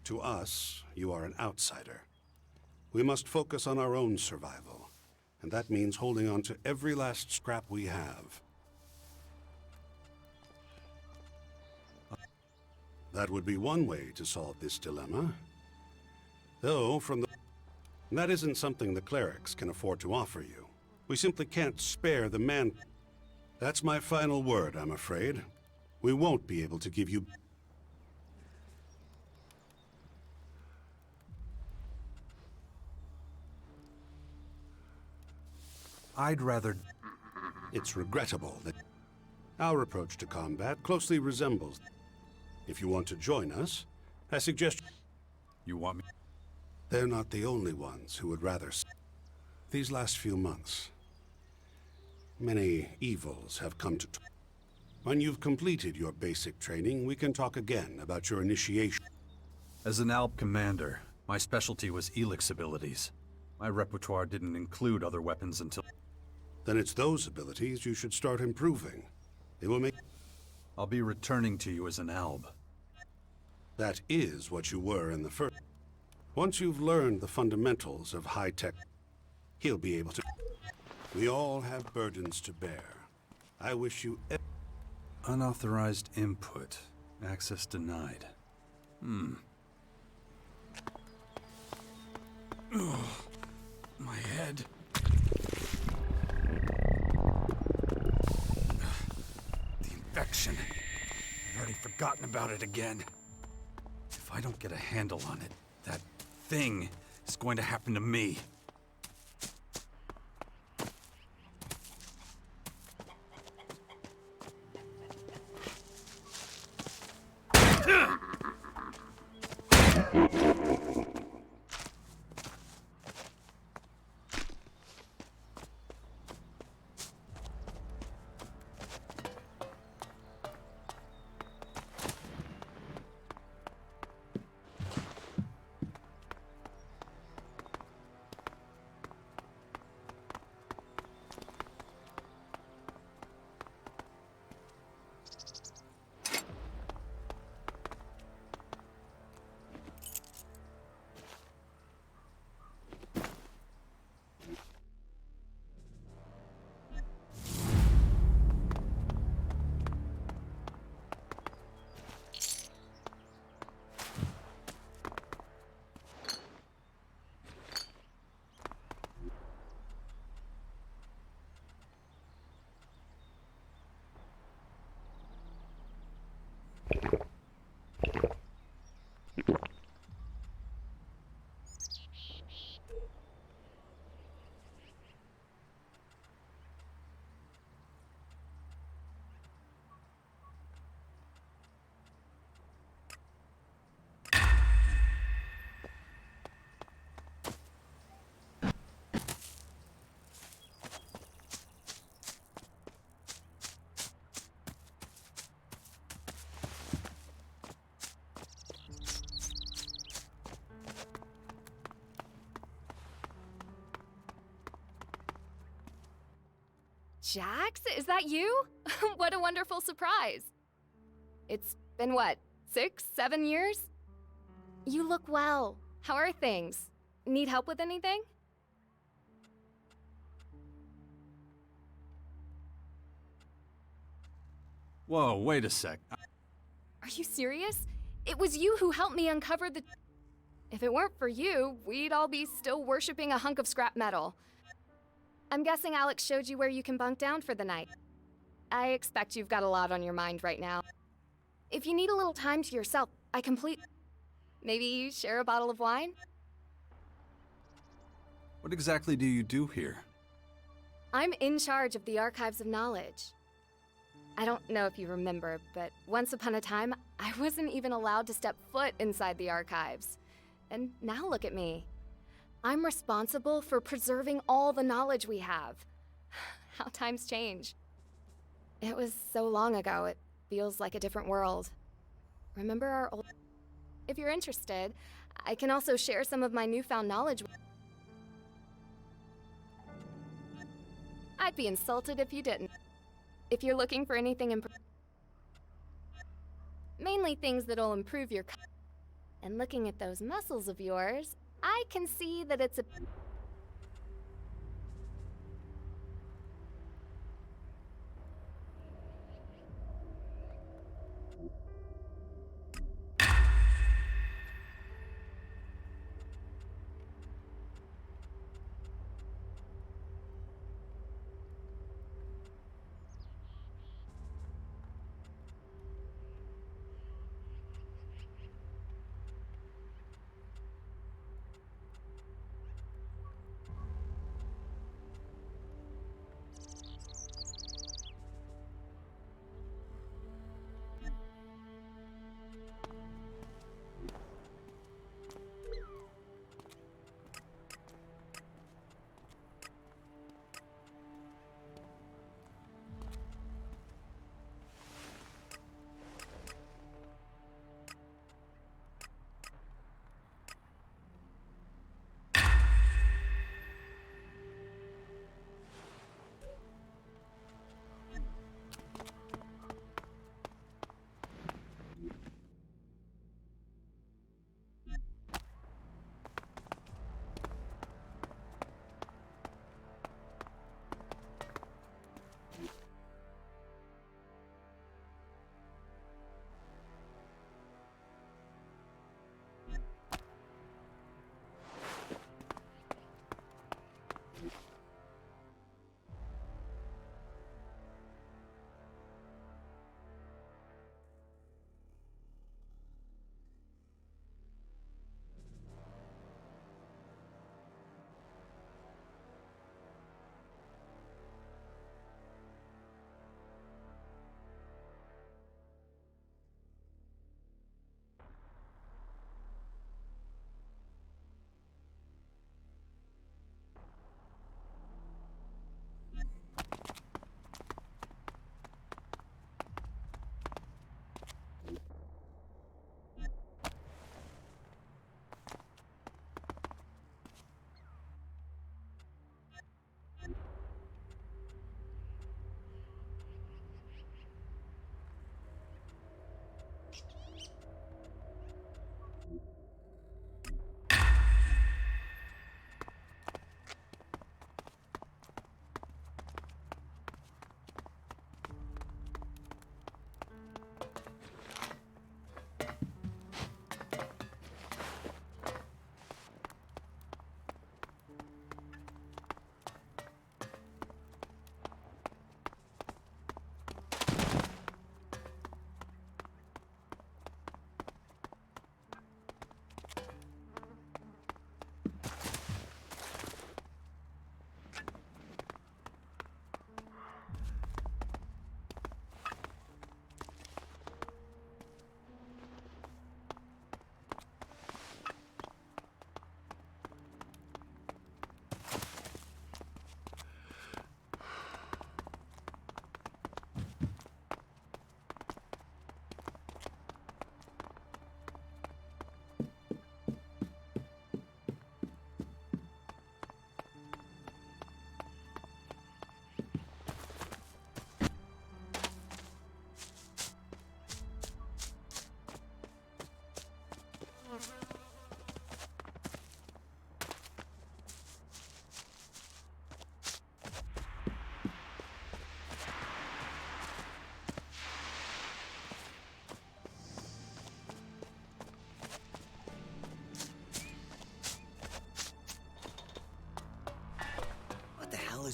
To us, you are an outsider. We must focus on our own survival, and that means holding on to every last scrap we have. That would be one way to solve this dilemma. Though, that isn't something the clerics can afford to offer you. We simply can't spare the man... That's my final word, I'm afraid. We won't be able to give you... I'd rather... It's regrettable that our approach to combat closely resembles... If you want to join us, I suggest... You want me? They're not the only ones who would rather... These last few months, many evils have come to... When you've completed your basic training, we can talk again about your initiation. As an Alp commander, my specialty was Elex abilities. My repertoire didn't include other weapons until... Then it's those abilities you should start improving. They will make... I'll be returning to you as an Alb. That is what you were in the first... Once you've learned the fundamentals of high-tech, he'll be able to... We all have burdens to bear. I wish you... Unauthorized input. Access denied. Ugh, my head. The infection. I'd already forgotten about it again. If I don't get a handle on it, that thing is going to happen to me. Jax, is that you? What a wonderful surprise. It's been what, 6, 7 years? You look well. How are things? Need help with anything? Whoa, wait a sec. Are you serious? It was you who helped me uncover the... If it weren't for you, we'd all be still worshipping a hunk of scrap metal. I'm guessing Alex showed you where you can bunk down for the night. I expect you've got a lot on your mind right now. If you need a little time to yourself, maybe share a bottle of wine? What exactly do you do here? I'm in charge of the Archives of Knowledge. I don't know if you remember, but once upon a time, I wasn't even allowed to step foot inside the archives. And now look at me. I'm responsible for preserving all the knowledge we have. How times change. It was so long ago, it feels like a different world. Remember our old... If you're interested, I can also share some of my newfound knowledge. I'd be insulted if you didn't. If you're looking for anything mainly things that'll improve your... And looking at those muscles of yours, I can see that it's a...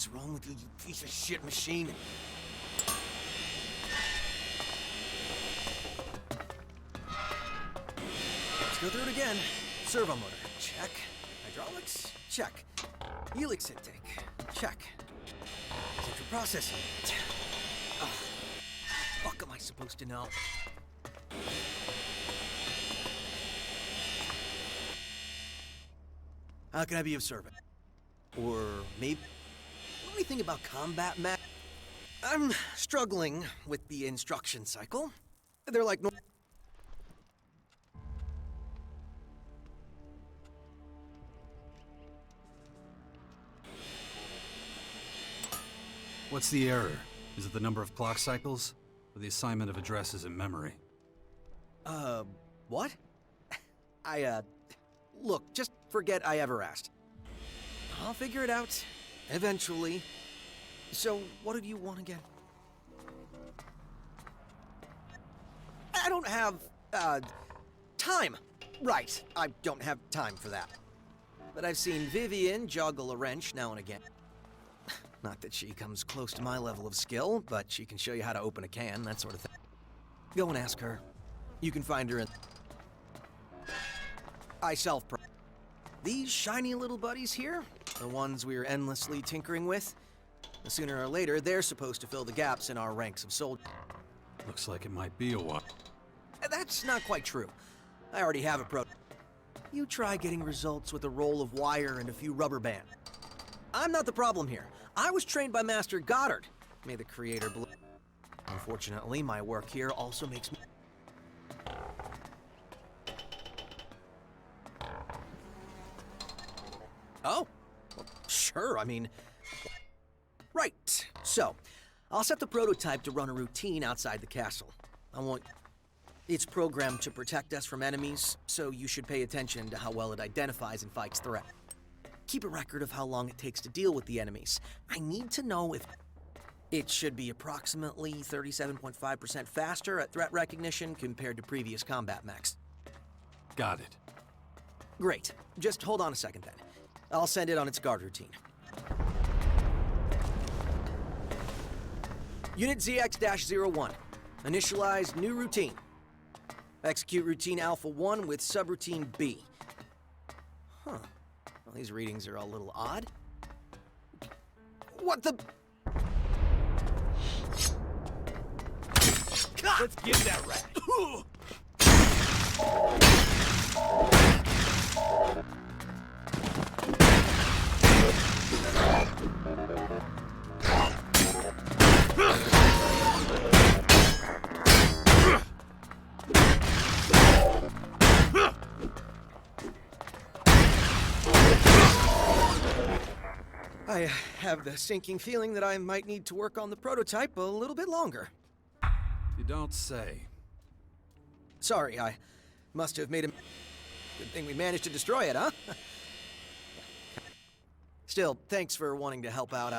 What's wrong with you, you piece of shit machine? Let's go through it again. Servo motor, check. Hydraulics, check. Helix intake, check. Central processing. Oh, fuck am I supposed to know? How can I be of service? Or maybe anything about combat mech? I'm struggling with the instruction cycle. They're like What's the error? Is it the number of clock cycles? Or the assignment of addresses in memory? What? Look, just forget I ever asked. I'll figure it out. Eventually. So, what did you want again? I don't have, time. Right, I don't have time for that. But I've seen Vivian juggle a wrench now and again. Not that she comes close to my level of skill, but she can show you how to open a can, that sort of thing. Go and ask her. You can find her in... I self-pro... These shiny little buddies here, the ones we're endlessly tinkering with, sooner or later, they're supposed to fill the gaps in our ranks of soldiers. Looks like it might be a while. That's not quite true. I already have a pro... You try getting results with a roll of wire and a few rubber bands. I'm not the problem here. I was trained by Master Goddard. May the Creator bless. Unfortunately, my work here also makes me... Oh, well, sure, I mean... Right, so, I'll set the prototype to run a routine outside the castle. I want... It's programmed to protect us from enemies, so you should pay attention to how well it identifies and fights threat. Keep a record of how long it takes to deal with the enemies. I need to know if... It should be approximately 37.5% faster at threat recognition compared to previous combat mechs. Got it. Great. Just hold on a second then. I'll send it on its guard routine. Unit ZX-01. Initialize new routine. Execute routine Alpha 1 with subroutine B. Huh. Well, these readings are a little odd. What the... Let's give that rat. I have the sinking feeling that I might need to work on the prototype a little bit longer. You don't say. Sorry, I must have made a... Good thing we managed to destroy it, huh? Still, thanks for wanting to help out.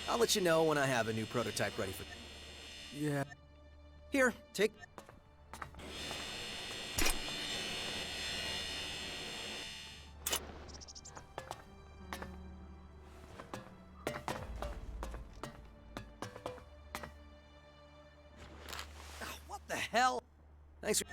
I'll let you know when I have a new prototype ready for... Yeah. Here, take... What the hell? Thanks for...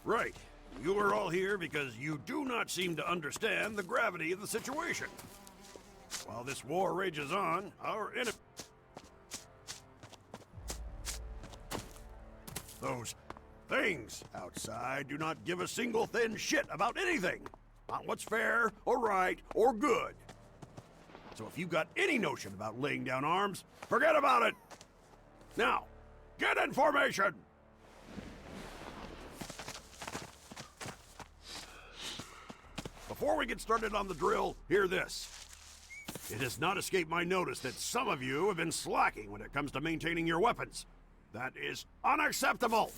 Right. You are all here because you do not seem to understand the gravity of the situation. While this war rages on, our enemy... Those things outside do not give a single thin shit about anything. Not what's fair, or right, or good. So if you've got any notion about laying down arms, forget about it! Now, get in formation! Before we get started on the drill, hear this. It has not escaped my notice that some of you have been slacking when it comes to maintaining your weapons. That is unacceptable!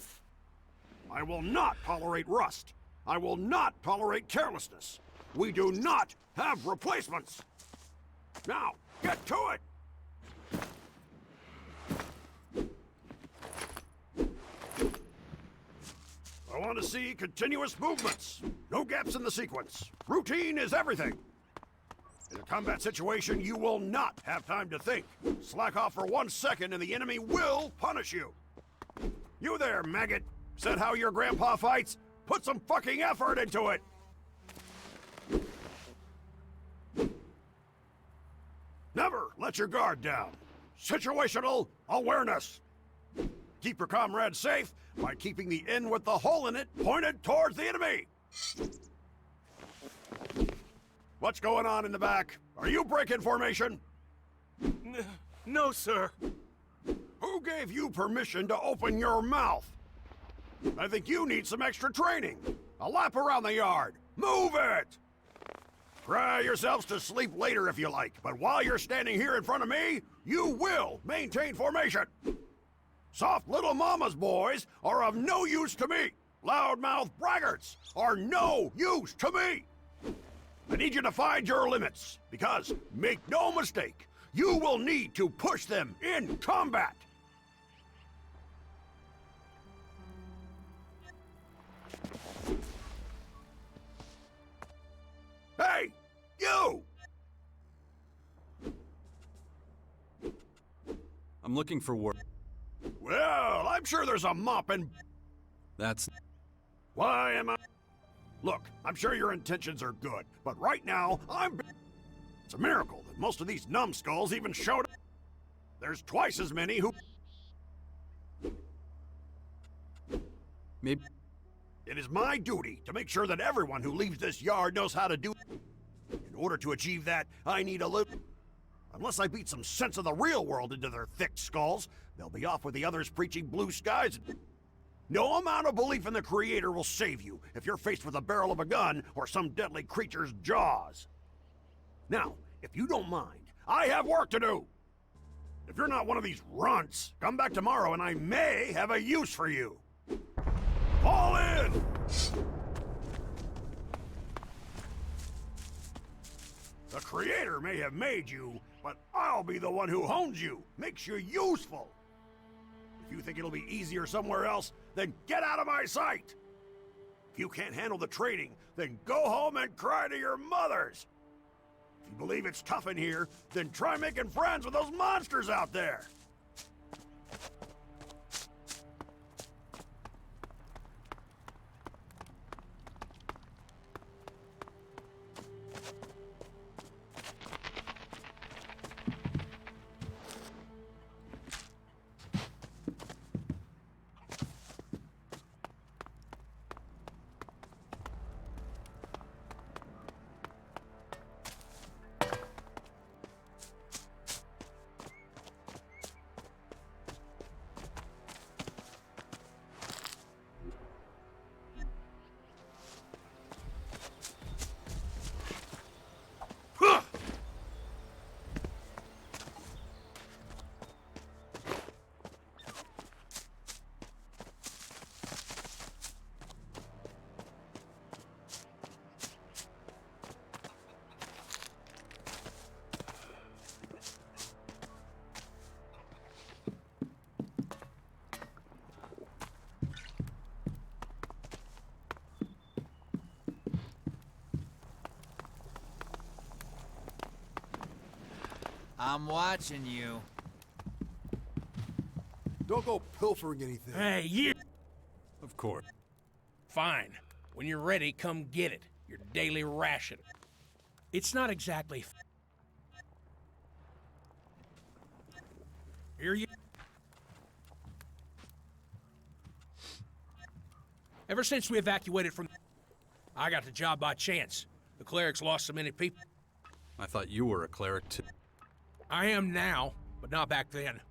I will not tolerate rust. I will not tolerate carelessness. We do not have replacements! Now, get to it! I want to see continuous movements. No gaps in the sequence. Routine is everything. In a combat situation, you will not have time to think. Slack off for 1 second and the enemy will punish you. You there, maggot. Said how your grandpa fights? Put some fucking effort into it! Never let your guard down. Situational awareness. Keep your comrades safe by keeping the end with the hole in it pointed towards the enemy. What's going on in the back? Are you breaking formation? No, sir. Who gave you permission to open your mouth? I think you need some extra training. A lap around the yard. Move it! Cry yourselves to sleep later if you like, but while you're standing here in front of me, you will maintain formation. Soft little mama's boys are of no use to me. Loudmouth braggarts are no use to me. I need you to find your limits, because, make no mistake, you will need to push them in combat. Hey, you! I'm looking for work. Well, I'm sure there's a mop and... That's... Why am I... Look, I'm sure your intentions are good, but right now, It's a miracle that most of these numbskulls even showed up. There's twice as many who... Maybe... It is my duty to make sure that everyone who leaves this yard knows how to do it. In order to achieve that, I need a little... Unless I beat some sense of the real world into their thick skulls, they'll be off with the others preaching blue skies. No amount of belief in the Creator will save you if you're faced with the barrel of a gun or some deadly creature's jaws. Now, if you don't mind, I have work to do. If you're not one of these runts, come back tomorrow and I may have a use for you. Fall in! The Creator may have made you, but I'll be the one who hones you, makes you useful. If you think it'll be easier somewhere else, then get out of my sight! If you can't handle the training, then go home and cry to your mothers! If you believe it's tough in here, then try making friends with those monsters out there! I'm watching you. Don't go pilfering anything. Hey, you! Of course. Fine. When you're ready, come get it. Your daily ration. It's not exactly... Here you... Ever since we evacuated from... I got the job by chance. The clerics lost so many people. I thought you were a cleric too. I am now, but not back then.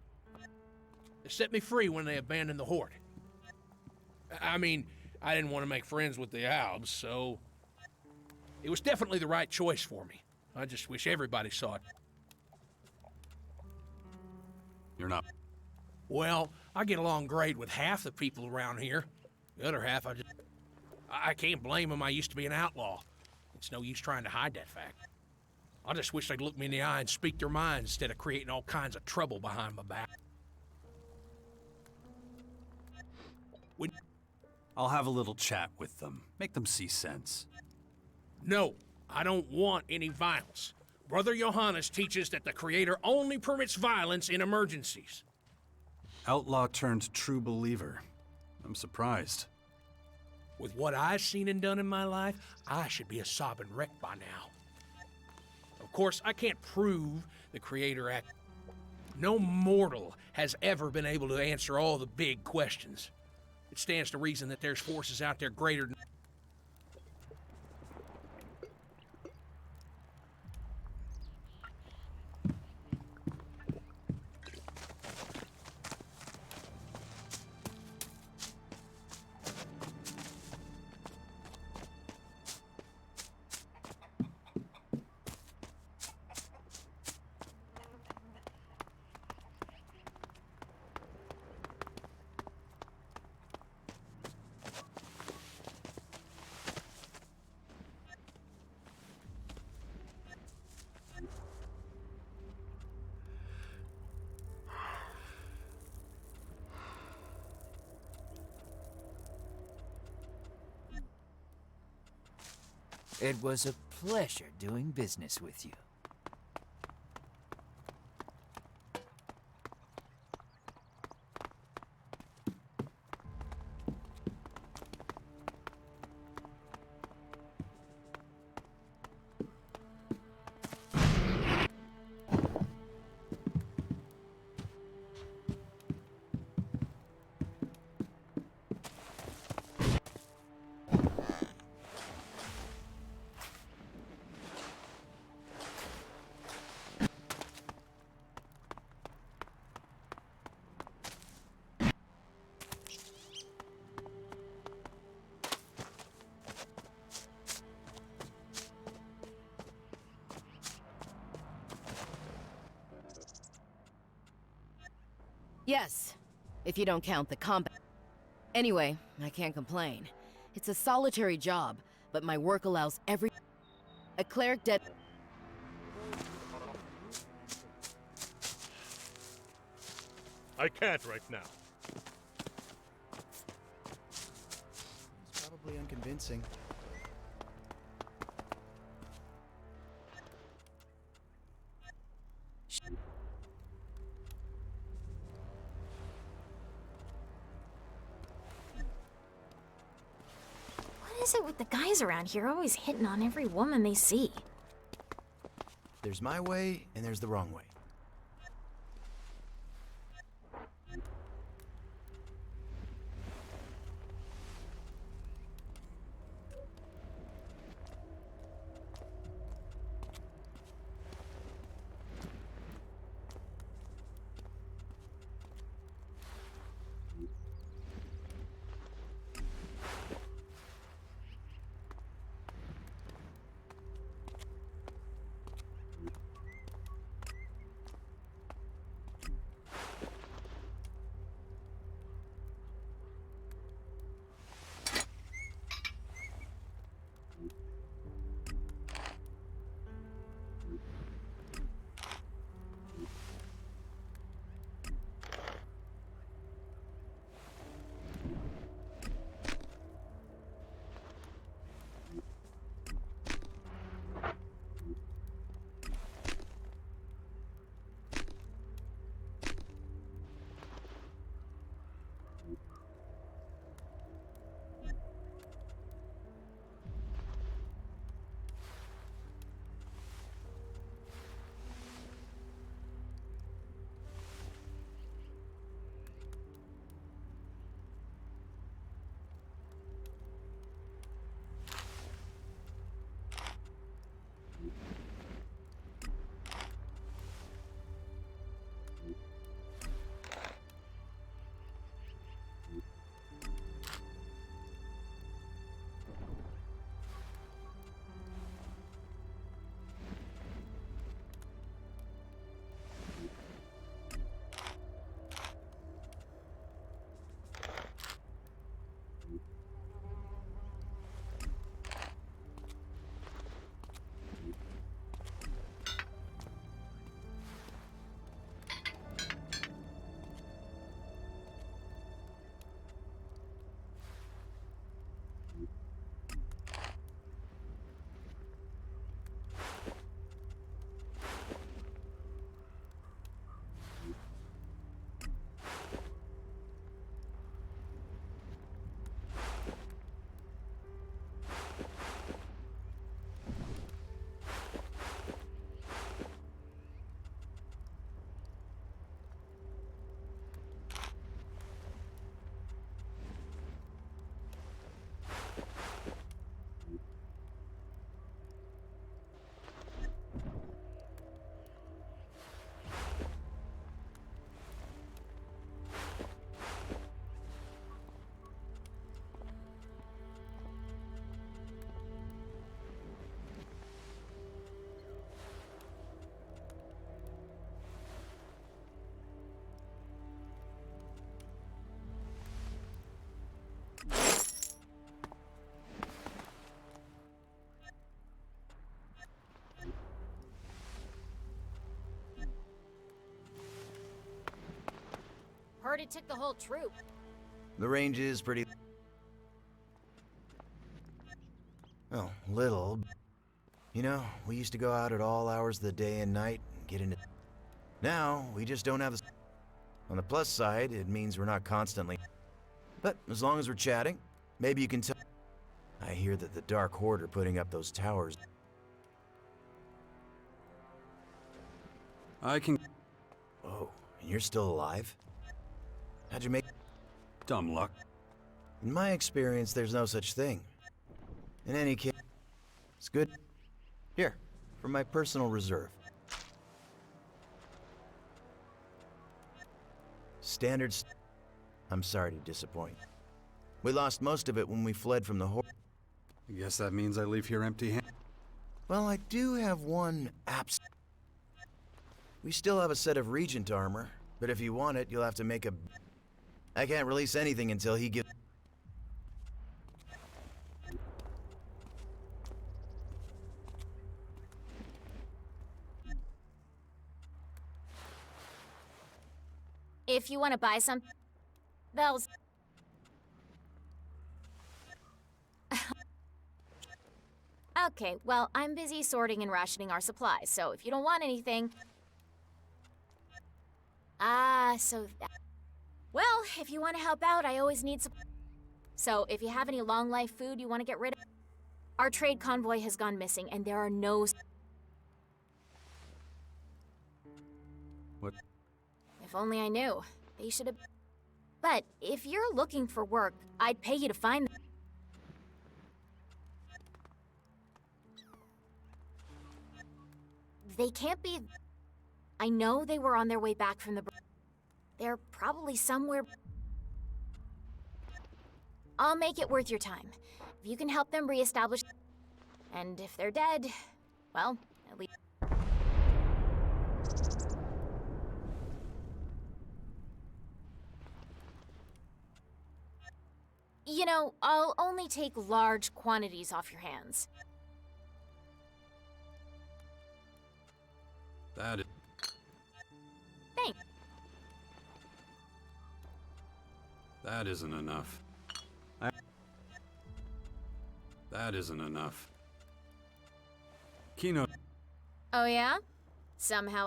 They set me free when they abandoned the Horde. I mean, I didn't want to make friends with the Albs, so... It was definitely the right choice for me. I just wish everybody saw it. You're not. Well, I get along great with half the people around here. The other half, I can't blame them. I used to be an outlaw. It's no use trying to hide that fact. I just wish they'd look me in the eye and speak their minds instead of creating all kinds of trouble behind my back. I'll have a little chat with them. Make them see sense. No, I don't want any violence. Brother Johannes teaches that the Creator only permits violence in emergencies. Outlaw turned true believer. I'm surprised. With what I've seen and done in my life, I should be a sobbing wreck by now. Of course, I can't prove the Creator act. No mortal has ever been able to answer all the big questions. It stands to reason that there's forces out there greater than... It was a pleasure doing business with you. Yes, if you don't count the combat. Anyway, I can't complain. It's a solitary job, but my work allows a cleric dead. I can't right now. It's probably unconvincing. What is it with the guys around here always hitting on every woman they see? There's my way, and there's the wrong way. Heard it took the whole troop. The range is pretty... Oh, little. You know, we used to go out at all hours of the day and night and get into... Now, we just don't have the... On the plus side, it means we're not constantly... But as long as we're chatting, maybe you can tell... I hear that the Dark Horde are putting up those towers. I can... Oh, and you're still alive? How'd you make... Dumb luck. In my experience, there's no such thing. In any case, it's good. Here, from my personal reserve. Standards. I'm sorry to disappoint. We lost most of it when we fled from the Horde. I guess that means I leave here empty-handed. Well, I do have one abs... We still have a set of Regent armor, but if you want it, you'll have to make a... I can't release anything until he gives... If you want to buy some... Those... Okay, well, I'm busy sorting and rationing our supplies, so if you don't want anything... Well, if you want to help out, I always need some... So, if you have any long-life food you want to get rid of... Our trade convoy has gone missing, and there are no... What? If only I knew. They should have... But, if you're looking for work, I'd pay you to find them. They can't be... I know they were on their way back from the... They're probably somewhere... I'll make it worth your time. If you can help them reestablish... And if they're dead, well, at least... You know, I'll only take large quantities off your hands. That is... Thanks. That isn't enough. That isn't enough. Kino... Oh yeah? Somehow...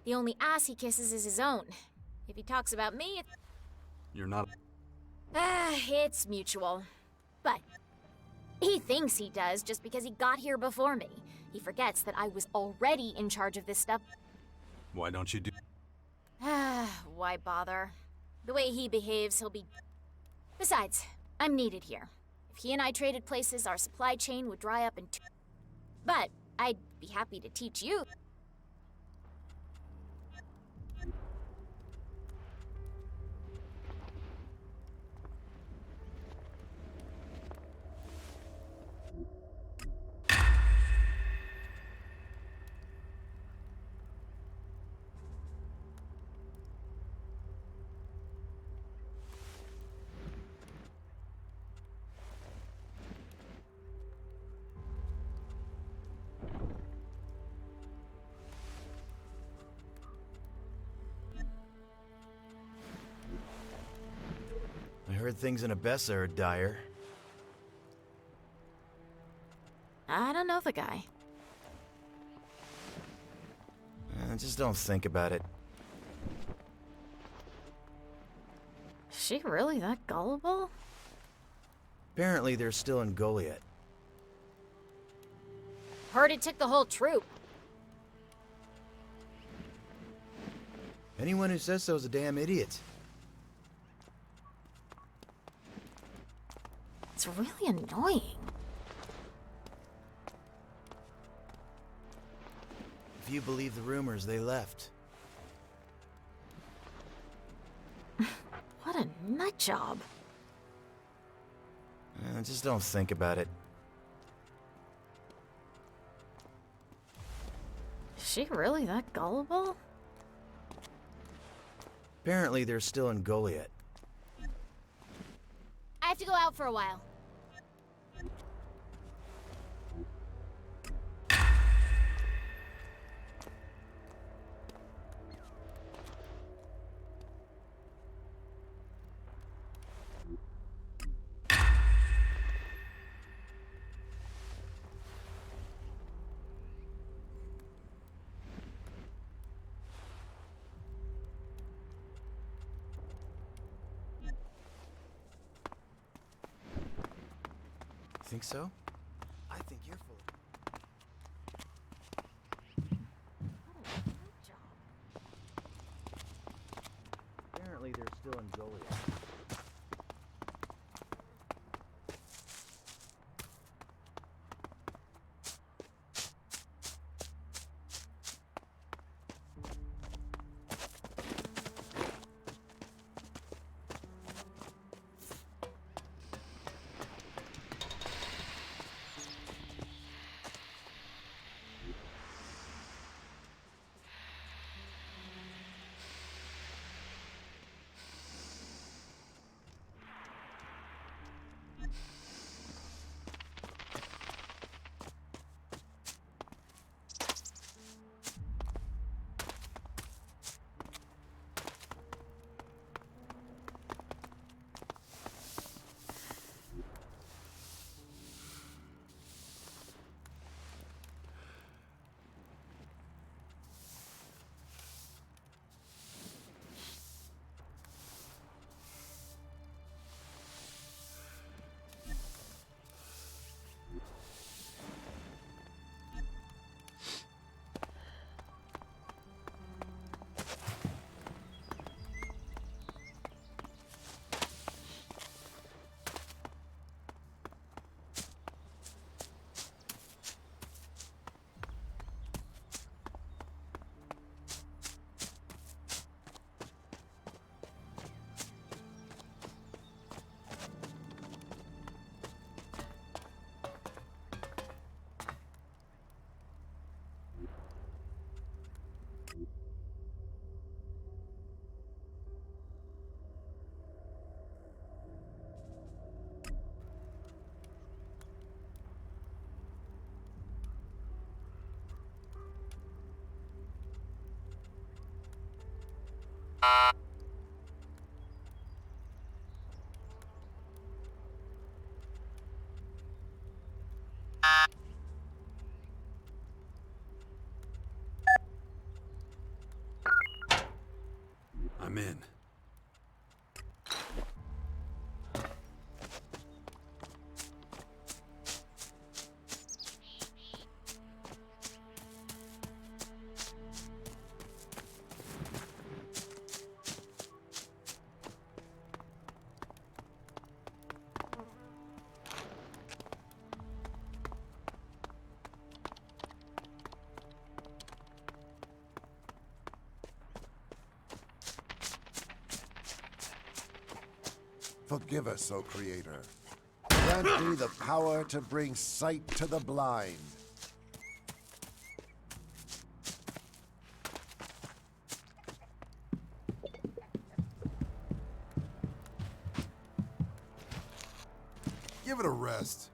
The only ass he kisses is his own. If he talks about me, You're not... it's mutual. But... He thinks he does just because he got here before me. He forgets that I was already in charge of this stuff. Why don't you do... Why bother? The way he behaves, he'll be... Besides, I'm needed here. If he and I traded places, our supply chain would dry up in But I'd be happy to teach you. I heard things in Abessa are dire. I don't know the guy. Just don't think about it. Is she really that gullible? Apparently they're still in Goliath. Heard it took the whole troop. Anyone who says so is a damn idiot. It's really annoying. If you believe the rumors, they left. What a nut job. Just don't think about it. Is she really that gullible? Apparently they're still in Goliath. I have to go out for a while. Think so? I think you're full. Apparently they're still in Goliath. I'm in. Forgive us, O Creator. Grant me the power to bring sight to the blind. Give it a rest.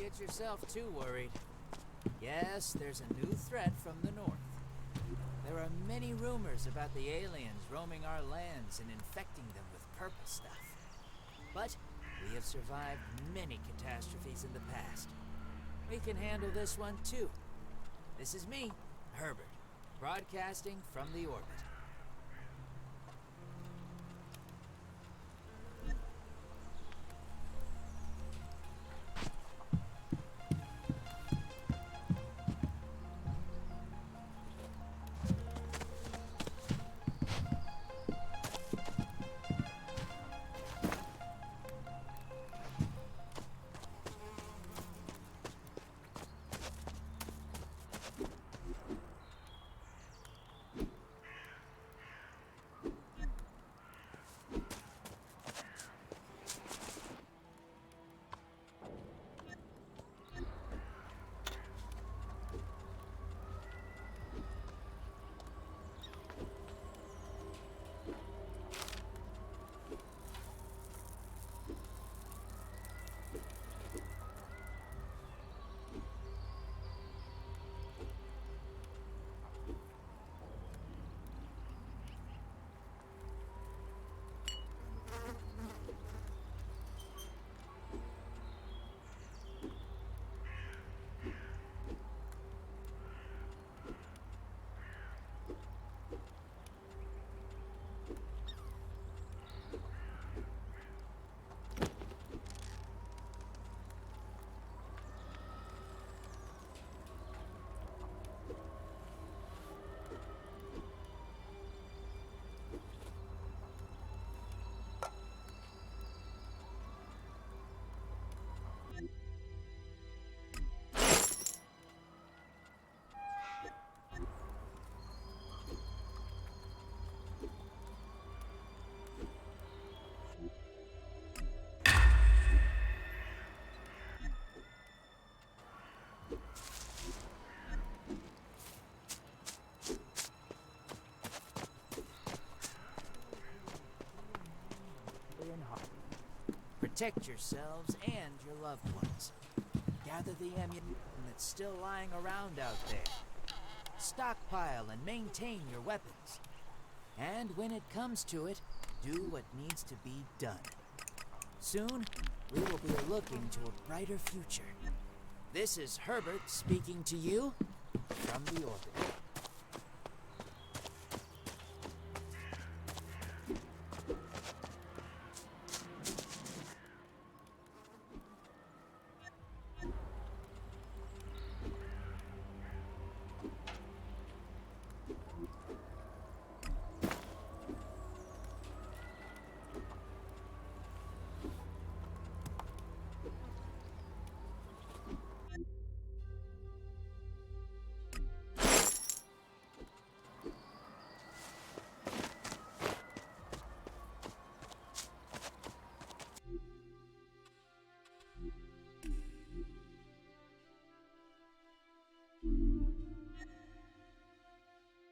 get yourself too worried. Yes, there's a new threat from the north. There are many rumors about the aliens roaming our lands and infecting them with purple stuff. But we have survived many catastrophes in the past. We can handle this one too. This is me, Herbert, broadcasting from the orbit. Protect yourselves and your loved ones. Gather the ammunition that's still lying around out there. Stockpile and maintain your weapons. And when it comes to it, do what needs to be done. Soon, we will be looking to a brighter future. This is Herbert speaking to you from the orbit.